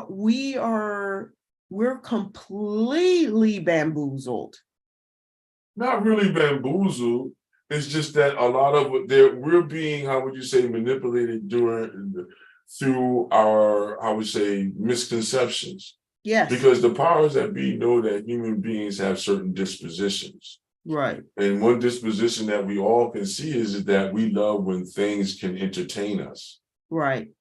completely bamboozled. Not really bamboozled. It's just that a lot of we're being, how would you say, manipulated through our, I would say, misconceptions. Yes. Because the powers that be know that human beings have certain dispositions. Right, And one disposition that we all can see is that we love when things can entertain us. right.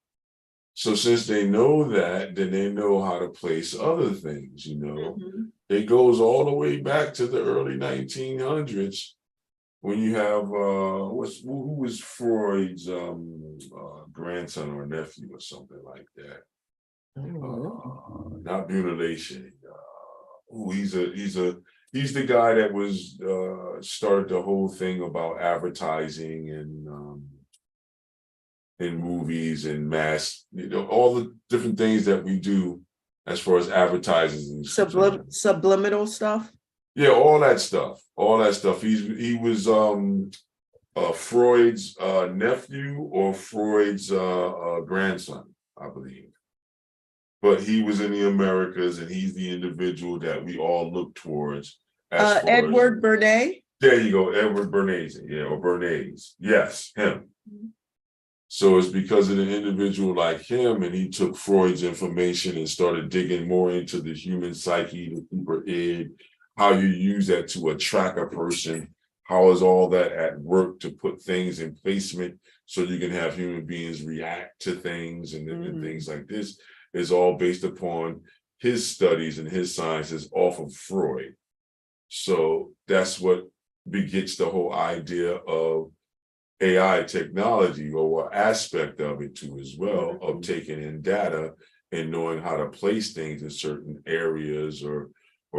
So since they know that, then they know how to place other things, Mhm. It goes all the way back to the early 1900s when you have who was Freud's grandson or nephew or something like that. Not mutilation. He's the guy that was started the whole thing about advertising and in movies and mass, all the different things that we do as far as advertising is concerned. Subliminal stuff. Yeah, all that stuff. All that stuff. He was Freud's nephew or Freud's grandson, I believe. But he was in the Americas, and he's the individual that we all look towards. As far Edward as, Bernays. there you go, Edward Bernays, or Bernays. Yes, him. So it's because of an individual like him, and he took Freud's information and started digging more into the human psyche, the deeper id, how you use that to attract a person. How is all that at work to put things in placement so you can have human beings react to things and things like this is all based upon his studies and his sciences off of Freud. So that's what begets the whole idea of AI technology, or aspect of it too as well, of taking in data and knowing how to place things in certain areas or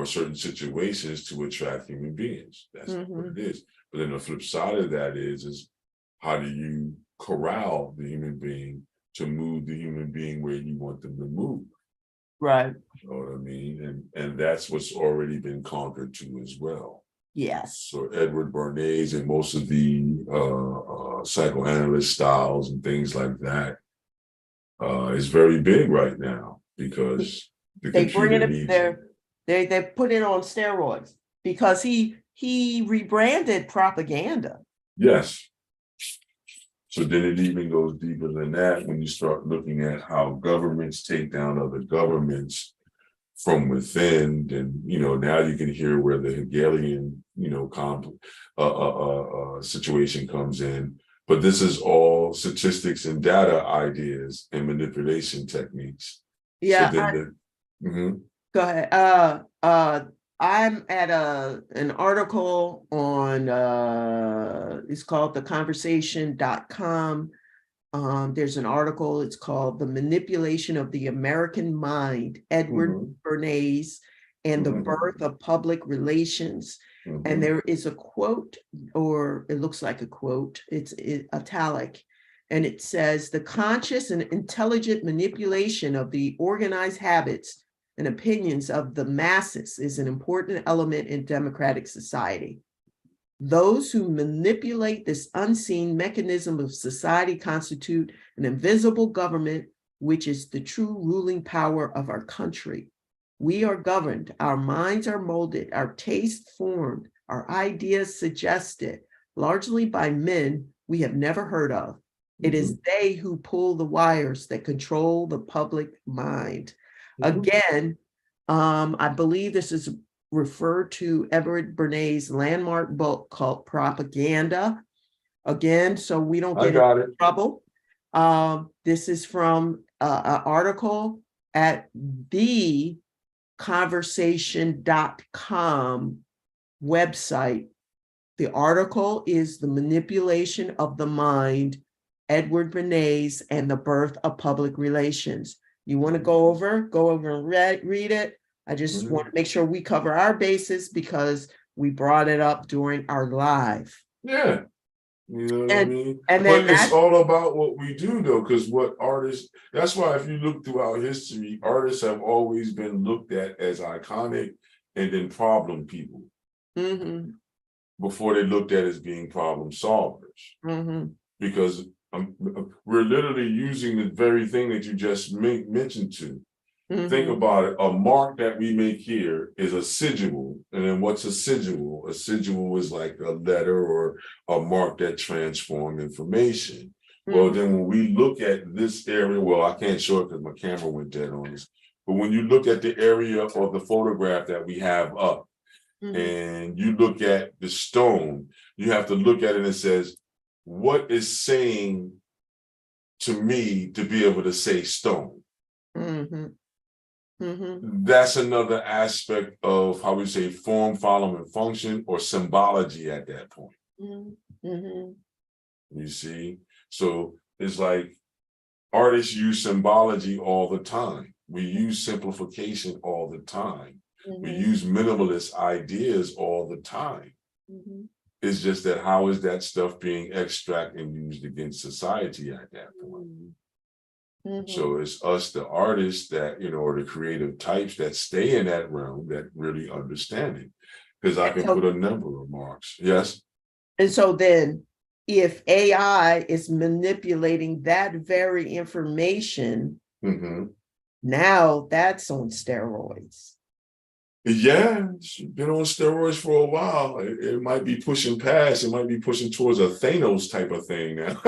certain situations to attract human beings. That's what it is. But then the flip side of that is how do you corral the human being to move the human being where you want them to move? Right. You know what I mean? And that's what's already been conquered too as well. Yes. So Edward Bernays and most of the psychoanalyst styles and things like that is very big right now because the They bring computer it needs there. They put it on steroids because he rebranded propaganda. Yes. So then it even goes deeper than that when you start looking at how governments take down other governments from within. And now you can hear where the Hegelian situation comes in. But this is all statistics and data ideas and manipulation techniques. Yeah. So then Go ahead. I'm at an article on it's called theconversation.com. There's an article, it's called The Manipulation of the American Mind, Edward Bernays and the Birth of Public Relations. And there is a quote, or it looks like a quote, it's italic, and it says, the conscious and intelligent manipulation of the organized habits and opinions of the masses is an important element in democratic society. Those who manipulate this unseen mechanism of society constitute an invisible government, which is the true ruling power of our country. We are governed, our minds are molded, our tastes formed, our ideas suggested, largely by men we have never heard of. It is they who pull the wires that control the public mind. Again, I believe this is referred to Edward Bernays' landmark book called Propaganda. Again, so we don't get in trouble. This is from an article at theconversation.com website. The article is The Manipulation of the Mind, Edward Bernays and the Birth of Public Relations. You want to go over and read it. I just want to make sure we cover our bases because we brought it up during our live. Yeah. You know what I mean? And then it's all about what we do though, because what artists, that's why if you look throughout history, artists have always been looked at as iconic and then problem people. Before they looked at as being problem solvers. Because we're literally using the very thing that you just mentioned to. Think about it. A mark that we make here is a sigil. And then what's a sigil? A sigil is like a letter or a mark that transforms information. Well, then when we look at this area, well, I can't show it because my camera went dead on this. But when you look at the area or the photograph that we have up, and you look at the stone, you have to look at it and it says, what is saying to me to be able to say stone? That's another aspect of how we say form, follow, and function, or symbology at that point. You see? So it's like artists use symbology all the time. We use simplification all the time. We use minimalist ideas all the time. It's just that how is that stuff being extracted and used against society at that point? So it's us, the artists, that, you know, or the creative types that stay in that realm that really understand it. Because I can put a number of marks. Yes. And so then if AI is manipulating that very information, now that's on steroids. Yeah, it's been on steroids for a while. It might be pushing past, it might be pushing towards a Thanos type of thing now.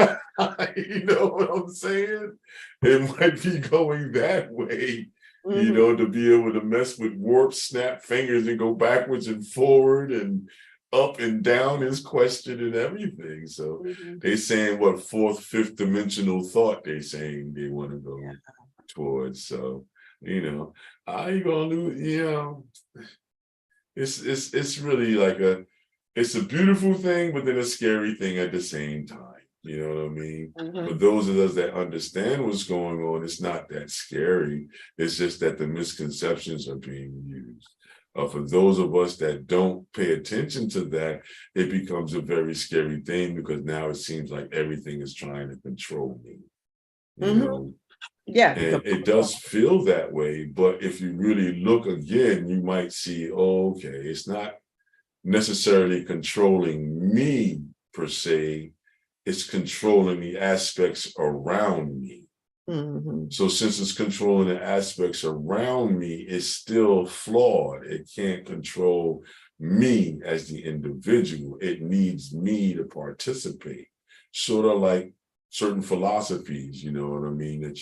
You know what I'm saying? It might be going that way, you know, to be able to mess with warp, snap fingers and go backwards and forward and up and down is questioned and everything. So they're saying what fourth, fifth dimensional thought they're saying they want to go towards. So, you know, how you gonna lose, you know, it's really like it's a beautiful thing, but then a scary thing at the same time. You know what I mean? For those of us that understand what's going on, it's not that scary. It's just that the misconceptions are being used. For those of us that don't pay attention to that, it becomes a very scary thing because now it seems like everything is trying to control me. You know? Yeah. And it does feel that way, but if you really look again, you might see, oh, okay, it's not necessarily controlling me per se, it's controlling the aspects around me. So since it's controlling the aspects around me, it's still flawed. It can't control me as the individual. It needs me to participate. Sort of like certain philosophies, you know what I mean, that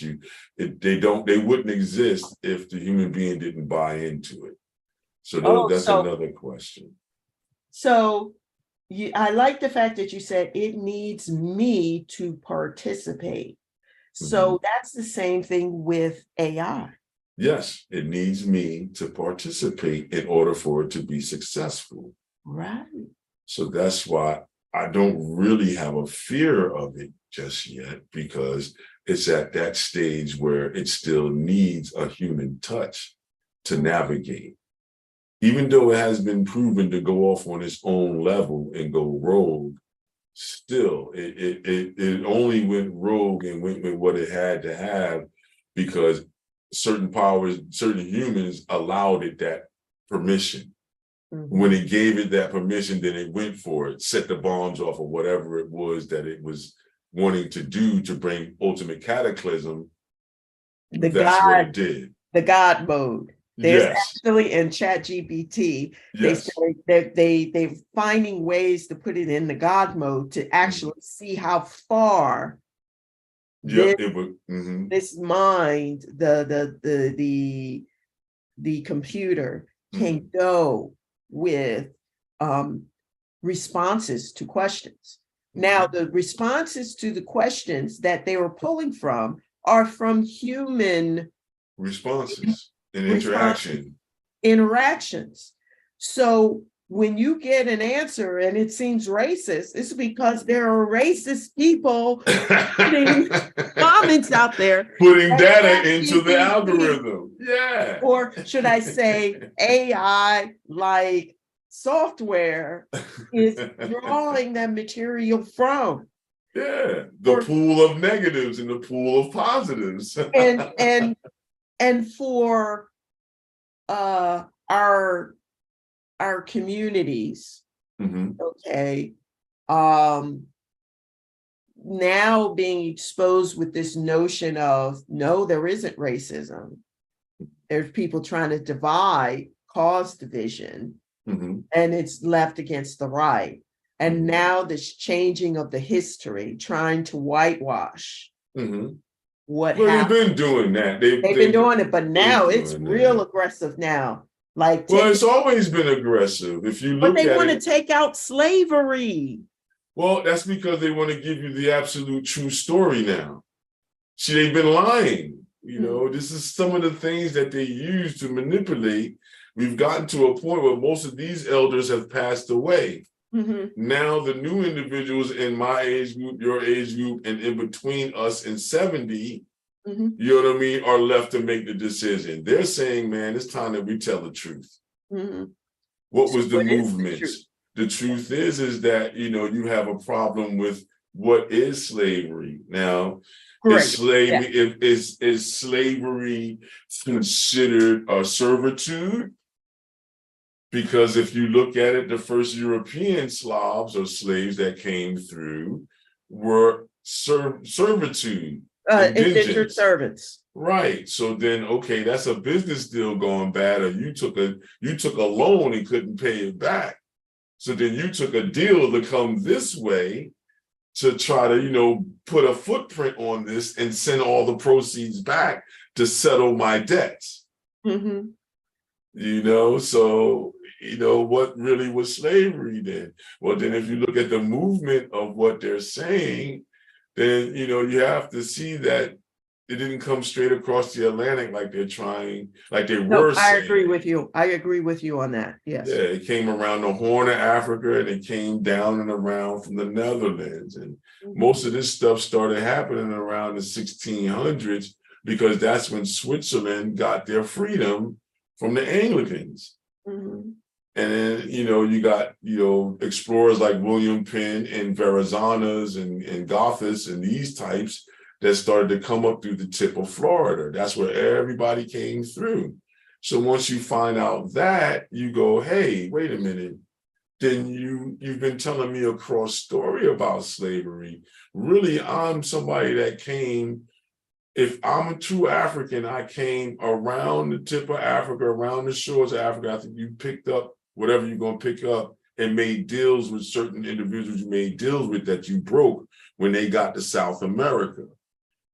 they wouldn't exist if the human being didn't buy into it. So that's another question. So I like the fact that you said it needs me to participate. So that's the same thing with AI. Yes, it needs me to participate in order for it to be successful. Right. So that's why I don't really have a fear of it just yet, because it's at that stage where it still needs a human touch to navigate. Even though it has been proven to go off on its own level and go rogue, still it only went rogue and went with what it had to have because certain powers, certain humans allowed it that permission. When it gave it that permission, then it went for it, set the bombs off or whatever it was that it was wanting to do to bring ultimate cataclysm. That's what it did. The God mode. There's actually in ChatGPT, they say that they're finding ways to put it in the God mode to actually see how far this mind, the computer can go with responses to questions. Now, the responses to the questions that they were pulling from are from human responses and interactions. So when you get an answer and it seems racist, it's because there are racist people putting comments out there, putting data into the algorithm. Yeah. Or should I say AI like software is drawing that material from. Yeah, the pool of negatives and the pool of positives. and for our communities, okay, now being exposed with this notion of no, there isn't racism. There's people trying to divide, cause division, and it's left against the right. And now this changing of the history, trying to whitewash what happened. They've been doing that. They've been doing it, but now it's real aggressive now. Like, Well, it's always been aggressive. If you but look they at want to it, take out slavery. well, that's because they want to give you the absolute true story now. See, they've been lying. You know, this is some of the things that they use to manipulate. We've gotten to a point where most of these elders have passed away. Now the new individuals in my age group, your age group, and in between us and 70, you know what I mean, are left to make the decision. They're saying, man, it's time that we tell the truth. What was the movement? The truth is that, you know, you have a problem with what is slavery. Now, is slavery, is slavery considered a servitude? Because if you look at it, the first European Slavs or slaves that came through were servitude. Indentured servants. Right. So then, okay, that's a business deal going bad, or you took a loan and couldn't pay it back. So then you took a deal to come this way to try to, you know, put a footprint on this and send all the proceeds back to settle my debts. You know, so, you know, what really was slavery then? Well, then if you look at the movement of what they're saying, then, you know, you have to see that it didn't come straight across the Atlantic like they're trying, like they were saying. I agree with you. I agree with you on that. Yes. Yeah, it came around the Horn of Africa and it came down and around from the Netherlands. And most of this stuff started happening around the 1600s because that's when Switzerland got their freedom from the Anglicans. And then, you know, you got, you know, explorers like William Penn and Verrazanas and Gothas and these types that started to come up through the tip of Florida. That's where everybody came through. So once you find out that, you go, hey, wait a minute. Then you've been telling me a cross story about slavery. Really, I'm somebody that came. If I'm a true African, I came around the tip of Africa, around the shores of Africa. I think you picked up whatever you're going to pick up and made deals with certain individuals you made deals with that you broke when they got to South America.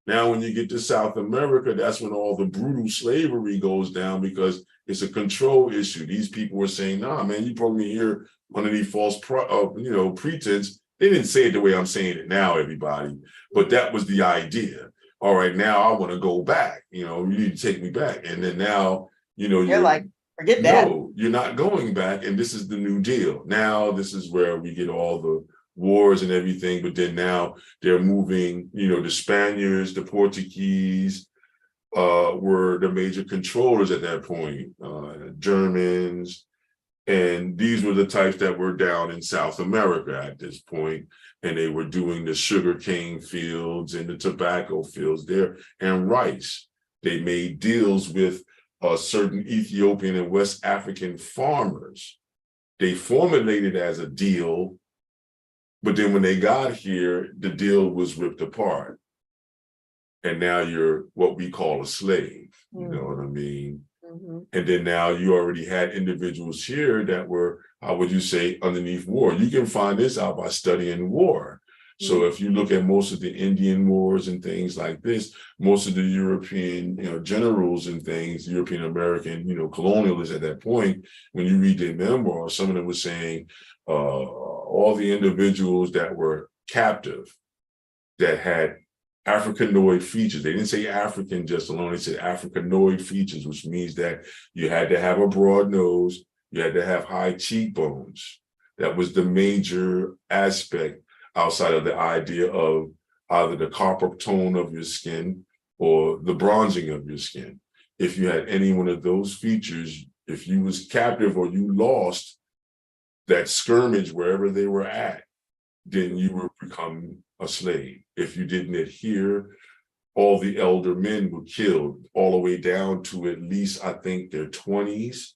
Now, when you get to South America, that's when all the brutal slavery goes down because it's a control issue. These people were saying, nah, man, you brought me here under these false pretense. They didn't say it the way I'm saying it now, everybody, but that was the idea. All right, now I want to go back. You know, you need to take me back. And then now, you know, you're like, forget that. No, you're not going back. And this is the new deal. Now, this is where we get all the wars and everything. But then now they're moving, you know, the Spaniards, the Portuguese were the major controllers at that point, Germans. And these were the types that were down in South America at this point. And they were doing the sugarcane fields and the tobacco fields there and rice. They made deals with certain Ethiopian and West African farmers. They formulated as a deal, but then when they got here, the deal was ripped apart. And now you're what we call a slave, you know what I mean? And then now you already had individuals here that were, how would you say, underneath war. You can find this out by studying war. So if you look at most of the Indian wars and things like this, most of the European, you know, generals and things, European American, you know, colonialists at that point, when you read their memoirs, some of them were saying all the individuals that were captive that had Africanoid features. They didn't say African just alone, they said Africanoid features, which means that you had to have a broad nose, you had to have high cheekbones. That was the major aspect outside of the idea of either the copper tone of your skin or the bronzing of your skin. If you had any one of those features, if you was captive or you lost that skirmish wherever they were at, then you would become a slave. If you didn't adhere, all the elder men were killed all the way down to at least, I think, their 20s.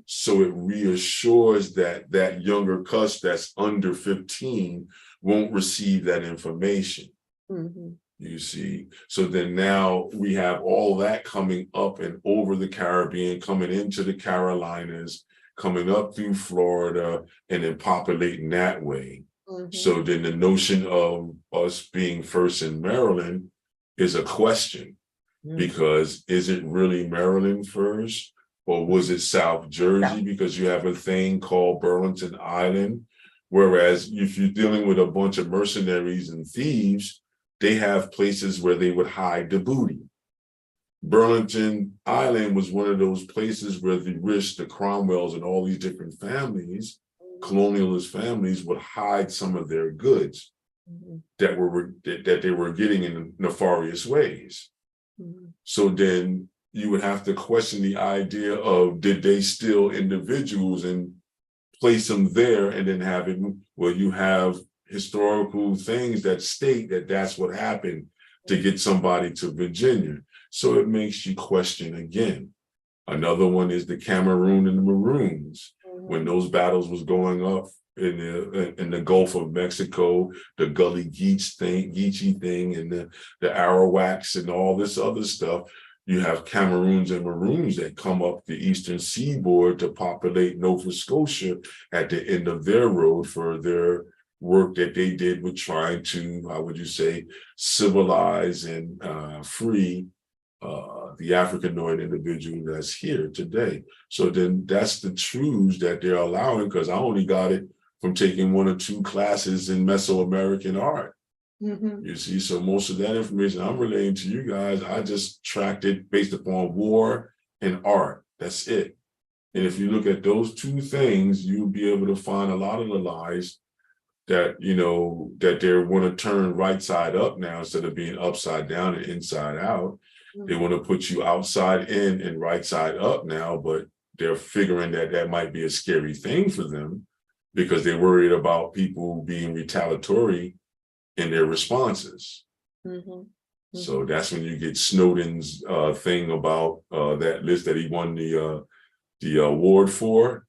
So it reassures that that younger cuss that's under 15 won't receive that information. You see, so then now we have all that coming up and over the Caribbean, coming into the Carolinas, coming up through Florida, and then populating that way. So then the notion of us being first in Maryland is a question, because is it really Maryland first? Or was it South Jersey? Because you have a thing called Burlington Island. Whereas if you're dealing with a bunch of mercenaries and thieves, they have places where they would hide the booty. Burlington Island was one of those places where the rich, the Cromwells, and all these different families, colonialist families, would hide some of their goods that they were getting in nefarious ways. So then you would have to question the idea of, did they steal individuals and place them there, and then have it where you have historical things that state that that's what happened to get somebody to Virginia. So it makes you question again. Another one is the Cameroon and the Maroons. When those battles was going up in the Gulf of Mexico, the Gully Geechee thing, and the Arawaks and all this other stuff. You have Cameroons and Maroons that come up the eastern seaboard to populate Nova Scotia at the end of their road for their work that they did with trying to, how would you say, civilize and free the Africanoid individual that's here today. So then that's the truths that they're allowing, because I only got it from taking 1 or 2 classes in Mesoamerican art. You see, so most of that information I'm relaying to you guys, I just tracked it based upon war and art. That's it. And if you look at those 2 things, you'll be able to find a lot of the lies that, you know, that they want to turn right side up now instead of being upside down and inside out. They want to put you outside in and right side up now, but they're figuring that that might be a scary thing for them because they're worried about people being retaliatory in their responses. So that's when you get Snowden's thing about that list that he won the award for.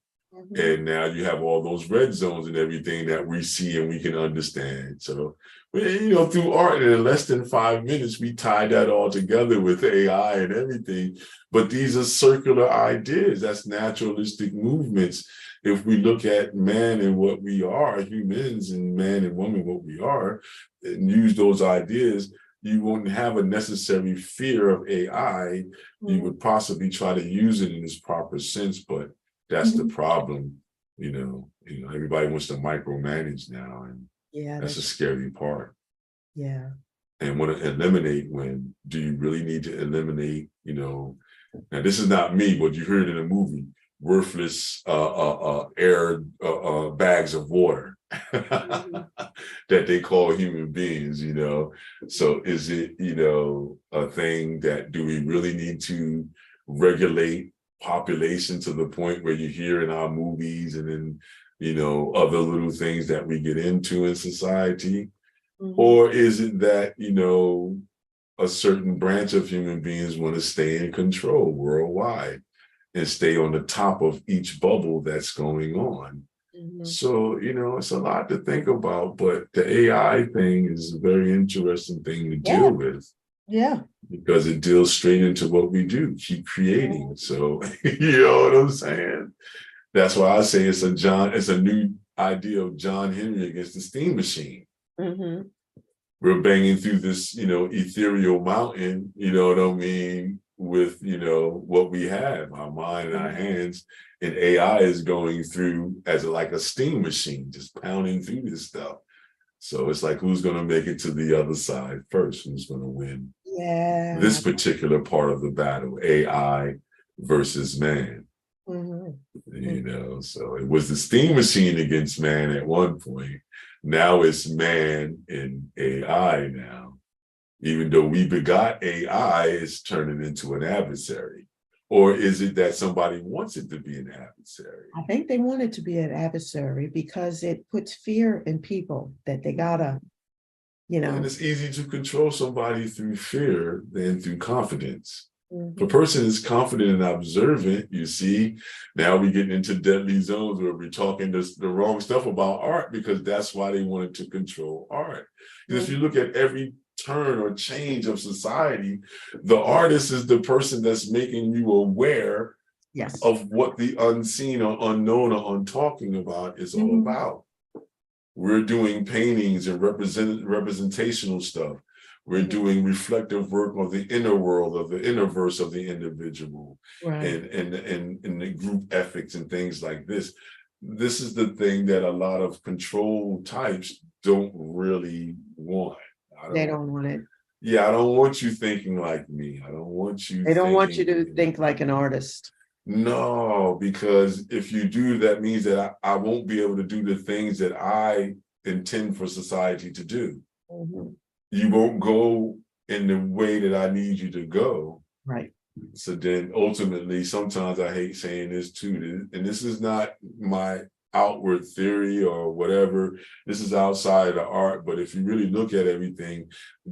And now you have all those red zones and everything that we see and we can understand. So, you know, through art, and in less than 5 minutes, we tied that all together with AI and everything. But these are circular ideas. That's naturalistic movements. If we look at man and what we are, humans, and man and woman, what we are, and use those ideas, you wouldn't have a necessary fear of AI. You would possibly try to use it in its proper sense, but that's the problem. You know, everybody wants to micromanage now, and that's a scary part. And want to eliminate, when do you really need to eliminate? You know, now this is not me, but you heard in a movie, worthless air bags of water that they call human beings, you know. So is it, you know, a thing that, do we really need to regulate population to the point where you hear in our movies and in, you know, other little things that we get into in society? Or is it that, you know, a certain branch of human beings want to stay in control worldwide and stay on the top of each bubble that's going on? So, you know, it's a lot to think about, but the AI thing is a very interesting thing to deal with. Because it deals straight into what we do, keep creating. So, you know what I'm saying? That's why I say it's a new idea of John Henry against the steam machine. We're banging through this, you know, ethereal mountain, you know what I mean, with, you know, what we have, our mind and our hands, and AI is going through as like a steam machine, just pounding through this stuff. So it's like, who's going to make it to the other side first? Who's going to win this particular part of the battle, AI versus man? You know, so it was the steam machine against man at one point. Now it's man and AI now. Even though we begot AI, it's turning into an adversary. Or is it that somebody wants it to be an adversary? I think they want it to be an adversary because it puts fear in people that they gotta, you know. And it's easy to control somebody through fear than through confidence. If a person is confident and observant, you see, now we get into deadly zones where we're talking the wrong stuff about art, because that's why they wanted to control art. Because if you look at every turn or change of society, the artist is the person that's making you aware of what the unseen or unknown or untalking about is all about. We're doing paintings and representational stuff. We're Mhm. doing reflective work of the inner world, of the innerverse of the individual, Right. and the group ethics and things like this. This is the thing that a lot of control types don't really want. They don't want it. Yeah, I don't want you thinking like me. I don't want you They don't want you to thinking. think like an artist. No, because if you do, that means that I won't be able to do the things that I intend for society to do. Mhm. You won't go in the way that I need you to go. Right. So then ultimately, sometimes I hate saying this too, and this is not my outward theory or whatever. This is outside of the art, but if you really look at everything,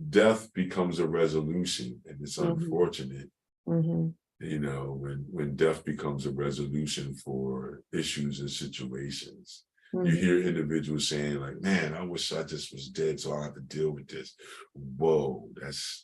death becomes a resolution, and it's Mhm. unfortunate. Mhm. You know, when death becomes a resolution for issues and situations. You Mhm. hear individuals saying like, man, I wish I just was dead so I don't have to deal with this. Whoa, that's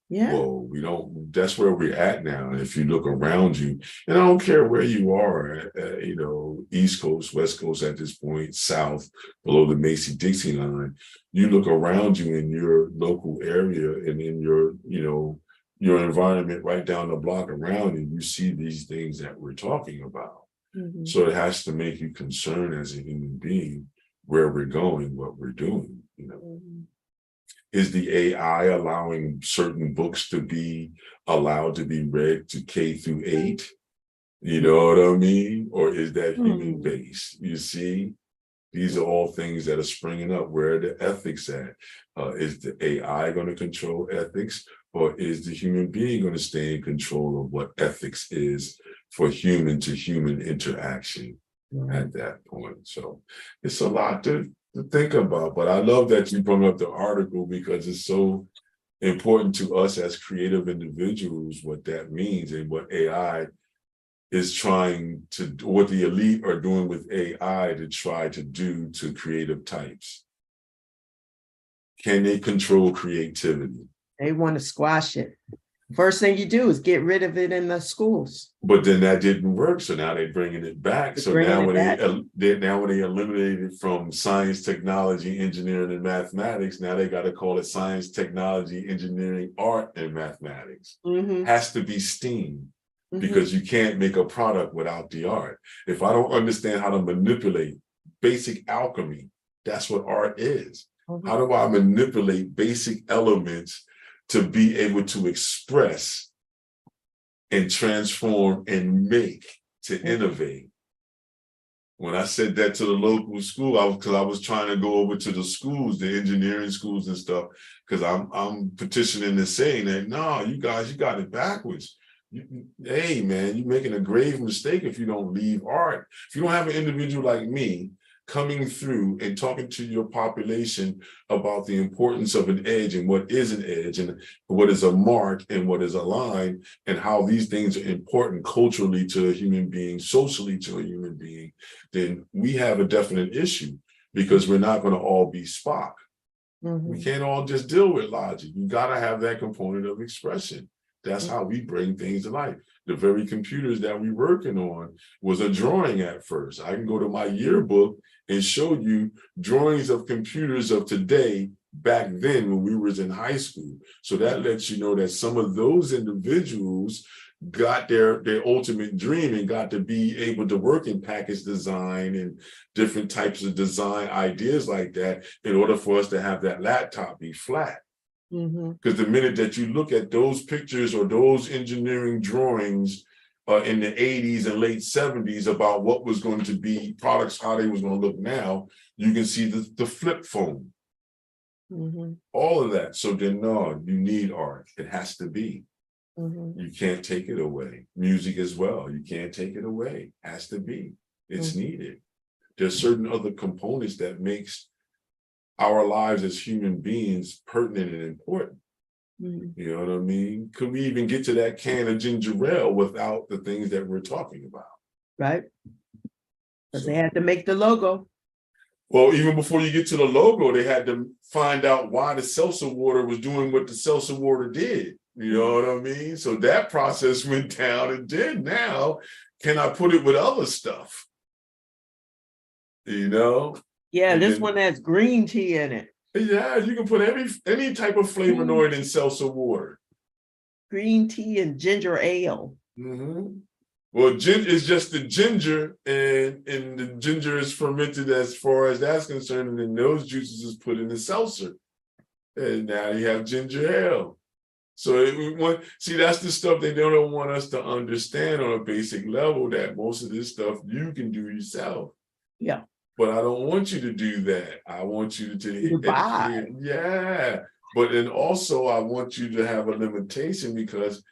Yeah. whoa, we don't, that's where we're at now. And if you look around you, and I don't care where you are, you know, East Coast, West Coast at this point, South, below the Macy-Dixie line, you look around you in your local area and in your, you know, your environment right down the block around you, you see these things that we're talking about. Mhm. So it has to make you concerned as a human being where we're going, what we're doing, you know. Mhm. Is the AI allowing certain books to be allowed to be read to K through 8? You know what I mean? Or is that human Hmm. based? You see, these are all things that are springing up. Where are the ethics at? Is the AI going to control ethics? Or is the human being going to stay in control of what ethics is for human to human interaction Right. at that point? So it's a lot to think about. But I love that you brought up the article because it's so important to us as creative individuals what that means and what AI is trying to, what the elite are doing with AI to try to do to creative types. Can they control creativity? They want to squash it. First thing you do is get rid of it in the schools. But then that didn't work, so now they're bringing it back. They're So bringing now it when back. now when they eliminated it from science, technology, engineering, and mathematics, now they got to call it science, technology, engineering, art, and mathematics. Mhm. Has to be STEAM Mhm. because you can't make a product without the art. If I don't understand how to manipulate basic alchemy, that's what art is. Mhm. How do I manipulate basic elements to be able to express and transform and make, to innovate? When I said that to the local school, I was trying to go over to the schools, the engineering schools and stuff, because I'm petitioning and saying that, no, you guys, you got it backwards. Hey man, you're making a grave mistake if you don't leave art. If you don't have an individual like me coming through and talking to your population about the importance of an edge and what is an edge and what is a mark and what is a line and how these things are important culturally to a human being, socially to a human being, then we have a definite issue because we're not going to all be Spock. We Mhm. can't all just deal with logic. You got to have that component of expression. That's Mhm. how we bring things to life. The very computers that we're working on was a drawing at first. I can go to my yearbook and show you drawings of computers of today back then when we was in high school. So that lets you know that some of those individuals got their ultimate dream and got to be able to work in package design and different types of design ideas like that in order for us to have that laptop be flat. Mhm. Because the minute that you look at those pictures or those engineering drawings in the 80s and late 70s about what was going to be products, how they was going to look now, you can see the flip phone, Mhm. all of that. So then, no, you need art. It has to be. Mhm. You can't take it away. Music as well. You can't take it away. Has to be. It's needed. There's certain other components that makes our lives as human beings pertinent and important. Mhm. You know what I mean? Could we even get to that can of ginger ale without the things that we're talking about? Right? Because they So, had to make the logo. well, even before you get to the logo, they had to find out why the seltzer water was doing what the seltzer water did. You know what I mean? So that process went down, and then now, can I put it with other stuff? You know? Yeah, And this then, one has green tea in it. Yeah, you can put any type of flavonoid in seltzer water. Green tea and ginger ale. Well, is just the ginger, and the ginger is fermented as far as that's concerned, and then those juices is put in the seltzer, and now you have ginger ale. So see, that's the stuff they don't want us to understand on a basic level, that most of this stuff you can do yourself. Yeah. But I don't want you to do that. I want you to buy. Yeah. But then also I want you to have a limitation, because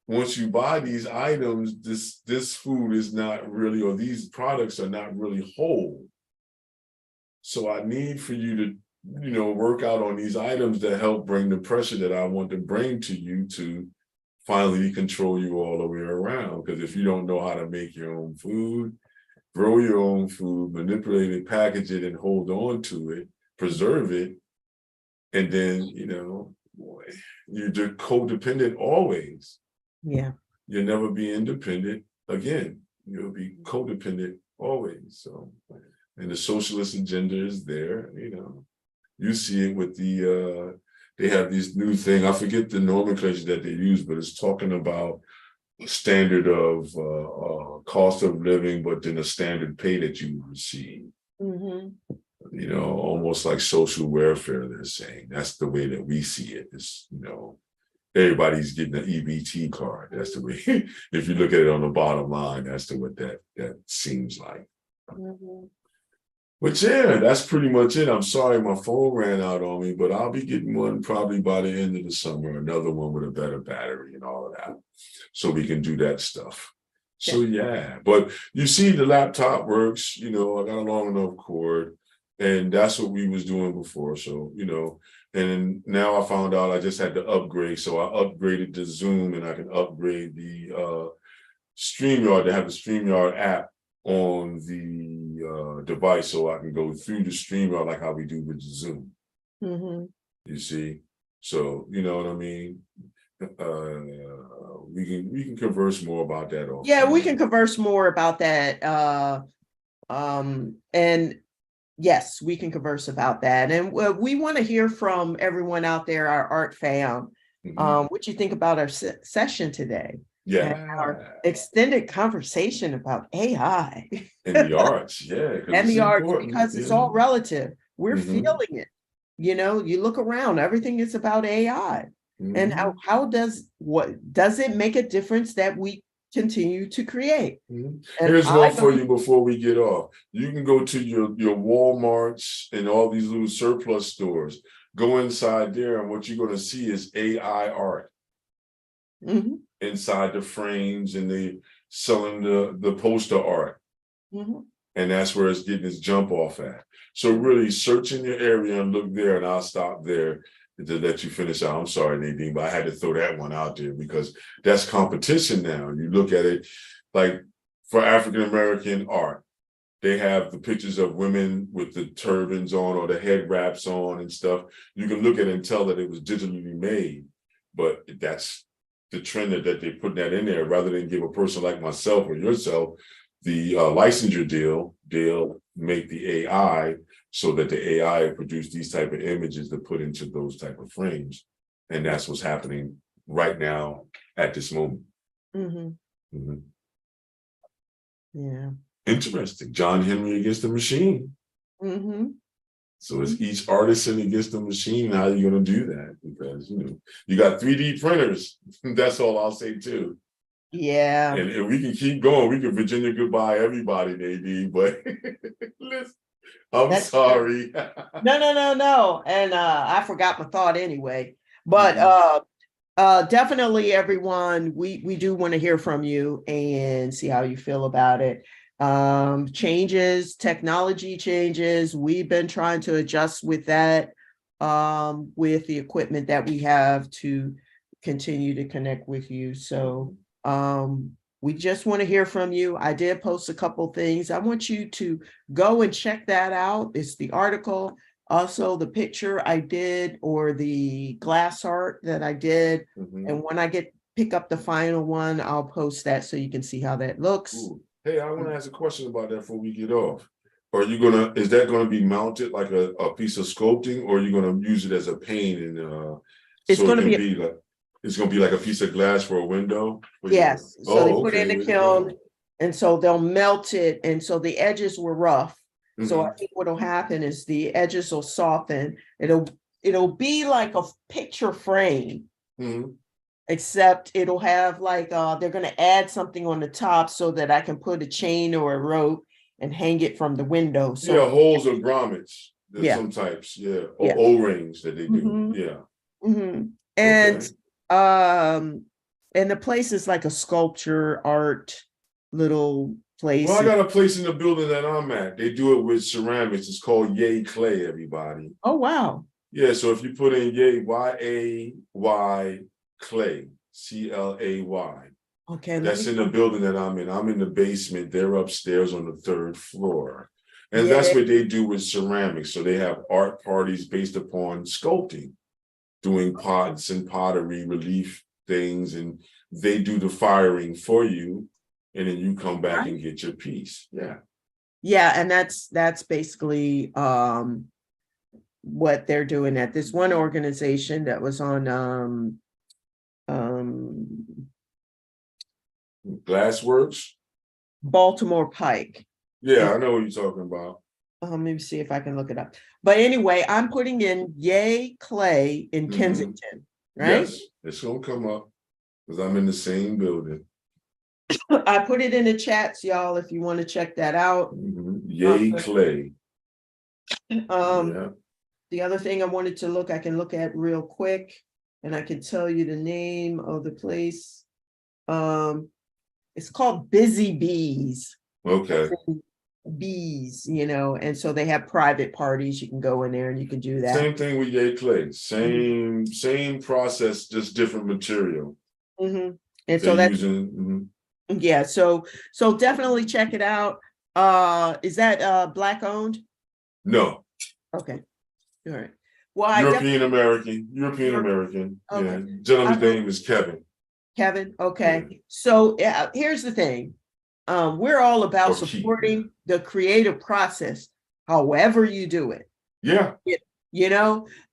once you buy these items, this food is not really, or these products are not really whole. So I need for you to, work out on these items that help bring the pressure that I want to bring to you, to finally control you all the way around. Because if you don't know how to make your own food, grow your own food, manipulate it, package it, and hold on to it, preserve it, and then, you're just codependent always. Yeah. You'll never be independent again. You'll be codependent always. So, and the socialist agenda is there, You see it with they have these new thing, I forget the nomenclature that they use, but it's talking about a standard of cost of living, but then a standard pay that you receive. Almost like social welfare, they're saying. That's the way that we see it. It's, everybody's getting an EBT card. That's the way, if you look at it on the bottom line, that's what that seems like. But yeah, that's pretty much it. I'm sorry my phone ran out on me, but I'll be getting one probably by the end of the summer, another one with a better battery and all of that, so we can do that stuff. So yeah, but you see the laptop works, I got a long enough cord, and that's what we was doing before. So, and now I found out I just had to upgrade. So I upgraded to Zoom, and I can upgrade the StreamYard to have the StreamYard app on the device, so I can go through the StreamYard like how we do with the Zoom. You see? So, you know what I mean? We can converse more about that. Yeah, we can converse more about that. And yes, we can converse about that. And we want to hear from everyone out there, our art fam. What you think about our session today? Yeah, and our extended conversation about AI and the arts, and the arts, because it's all relative. We're feeling it. You look around, everything is about AI. And how does it make a difference that we continue to create? Here's one for you before we get off. You can go to your Walmarts and all these little surplus stores. Go inside there, and what you're going to see is AI art. Inside the frames, and they selling the poster art. And that's where it's getting its jump off at. So really search in your area and look there, and I'll stop there to let you finish out. I'm sorry, Nadine, but I had to throw that one out there because that's competition now. You look at it like for African-American art, they have the pictures of women with the turbans on or the head wraps on and stuff. You can look at it and tell that it was digitally made, but that's the trend that they're putting that in there, rather than give a person like myself or yourself the licensure deal. They'll make the AI so that the AI produce these type of images to put into those type of frames. And that's what's happening right now at this moment. Yeah. Interesting. John Henry against the machine. So it's each artisan against the machine. How are you going to do that? Because, you got 3D printers. That's all I'll say too. Yeah. And we can keep going. We can Virginia goodbye everybody, Nadine, but listen, That's sorry. No. And I forgot my thought anyway. But definitely, everyone, we do want to hear from you and see how you feel about it. Technology changes. We've been trying to adjust with that, with the equipment that we have to continue to connect with you. So we just want to hear from you. I did post a couple things. I want you to go and check that out. It's the article, also the picture I did, or the glass art that I did. And when I pick up the final one, I'll post that so you can see how that looks. Ooh. Hey, I want to ask a question about that before we get off. is that gonna be mounted like a piece of sculpting, or are you gonna use it as a pane and It's so it gonna can be- be like, it's gonna be like a piece of glass for a window? Yes, so they Oh, put it in okay, the way to go. kiln, and so they'll melt it, and so the edges were rough. So I Mhm. think what'll happen is the edges will soften. It'll be like a picture frame, Mhm. except it'll have like they're gonna add something on the top so that I can put a chain or a rope and hang it from the window. So Yeah, holes or grommets. There's Yeah. some types, yeah, or Yeah. O-rings that they do. Mhm. Yeah. And Okay. and the place is like a sculpture art little place. Well, I got a place in the building that I'm at. They do it with ceramics. It's called Yay Clay, everybody. Oh, wow. Yeah, so if you put in Yay, Y-A-Y Clay, C-L-A-Y. Okay. That's in the building that I'm in. I'm in the basement. They're upstairs on the 3rd floor. And Yeah. that's what they do with ceramics. So they have art parties based upon sculpting, doing pots and pottery, relief things, and they do the firing for you. And then you come back and get your piece. Yeah. Yeah, and that's basically what they're doing at this one organization that was on Glassworks. Baltimore Pike. Yeah, I know what you're talking about. Let me see if I can look it up. But anyway, I'm putting in Yay Clay in Kensington, right? Yes, it's gonna come up because I'm in the same building. I put it in the chats, y'all, if you want to check that out. Yay Clay. Yeah. The other thing I wanted to I can look at real quick, and I can tell you the name of the place. It's called Busy Bees. Okay. Bees, and so they have private parties. You can go in there and you can do that. Same thing with Yay Clay. Same process, just different material. And so that's using. Yeah, so definitely check it out. Is that Black owned? No. Okay. All right. Well, European American. Okay. Yeah. Gentleman's name is Kevin. Kevin. Okay. Yeah. So here's the thing. We're all about supporting the creative process, however you do it. Yeah.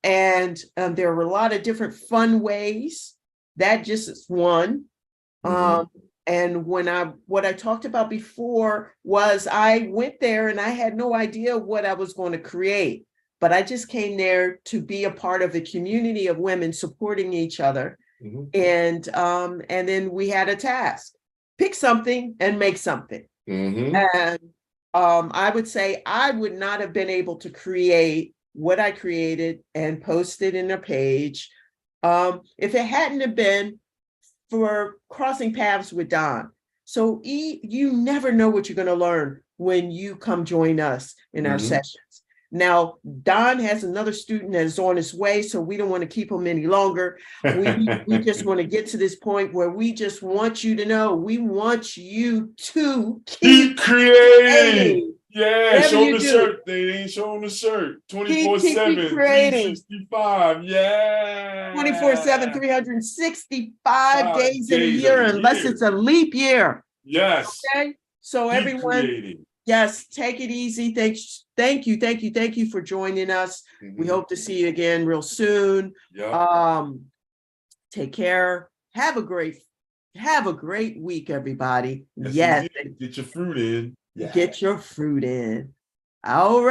And there are a lot of different fun ways. That just is one. And what I talked about before was I went there and I had no idea what I was going to create, but I just came there to be a part of a community of women supporting each other. And then we had a task: pick something and make something. And I would say I would not have been able to create what I created and post it in a page if it hadn't have been for crossing paths with Don. So you never know what you're going to learn when you come join us in our sessions. Now, Don has another student that is on his way, so we don't want to keep him any longer. We just want to get to this point where we just want you to know, we want you to keep creating. Yeah, whatever show you the do. shirt. They ain't showing the shirt. 24/7, creating. 365. Yeah. 24/7, 365 days in a year, unless it's a leap year. Yes. Okay. So keep everyone, creating. Yes, take it easy. Thank you for joining us. We hope to see you again real soon. Take care. Have a great week, everybody. Yes. Get your fruit in. Get your fruit in. All right.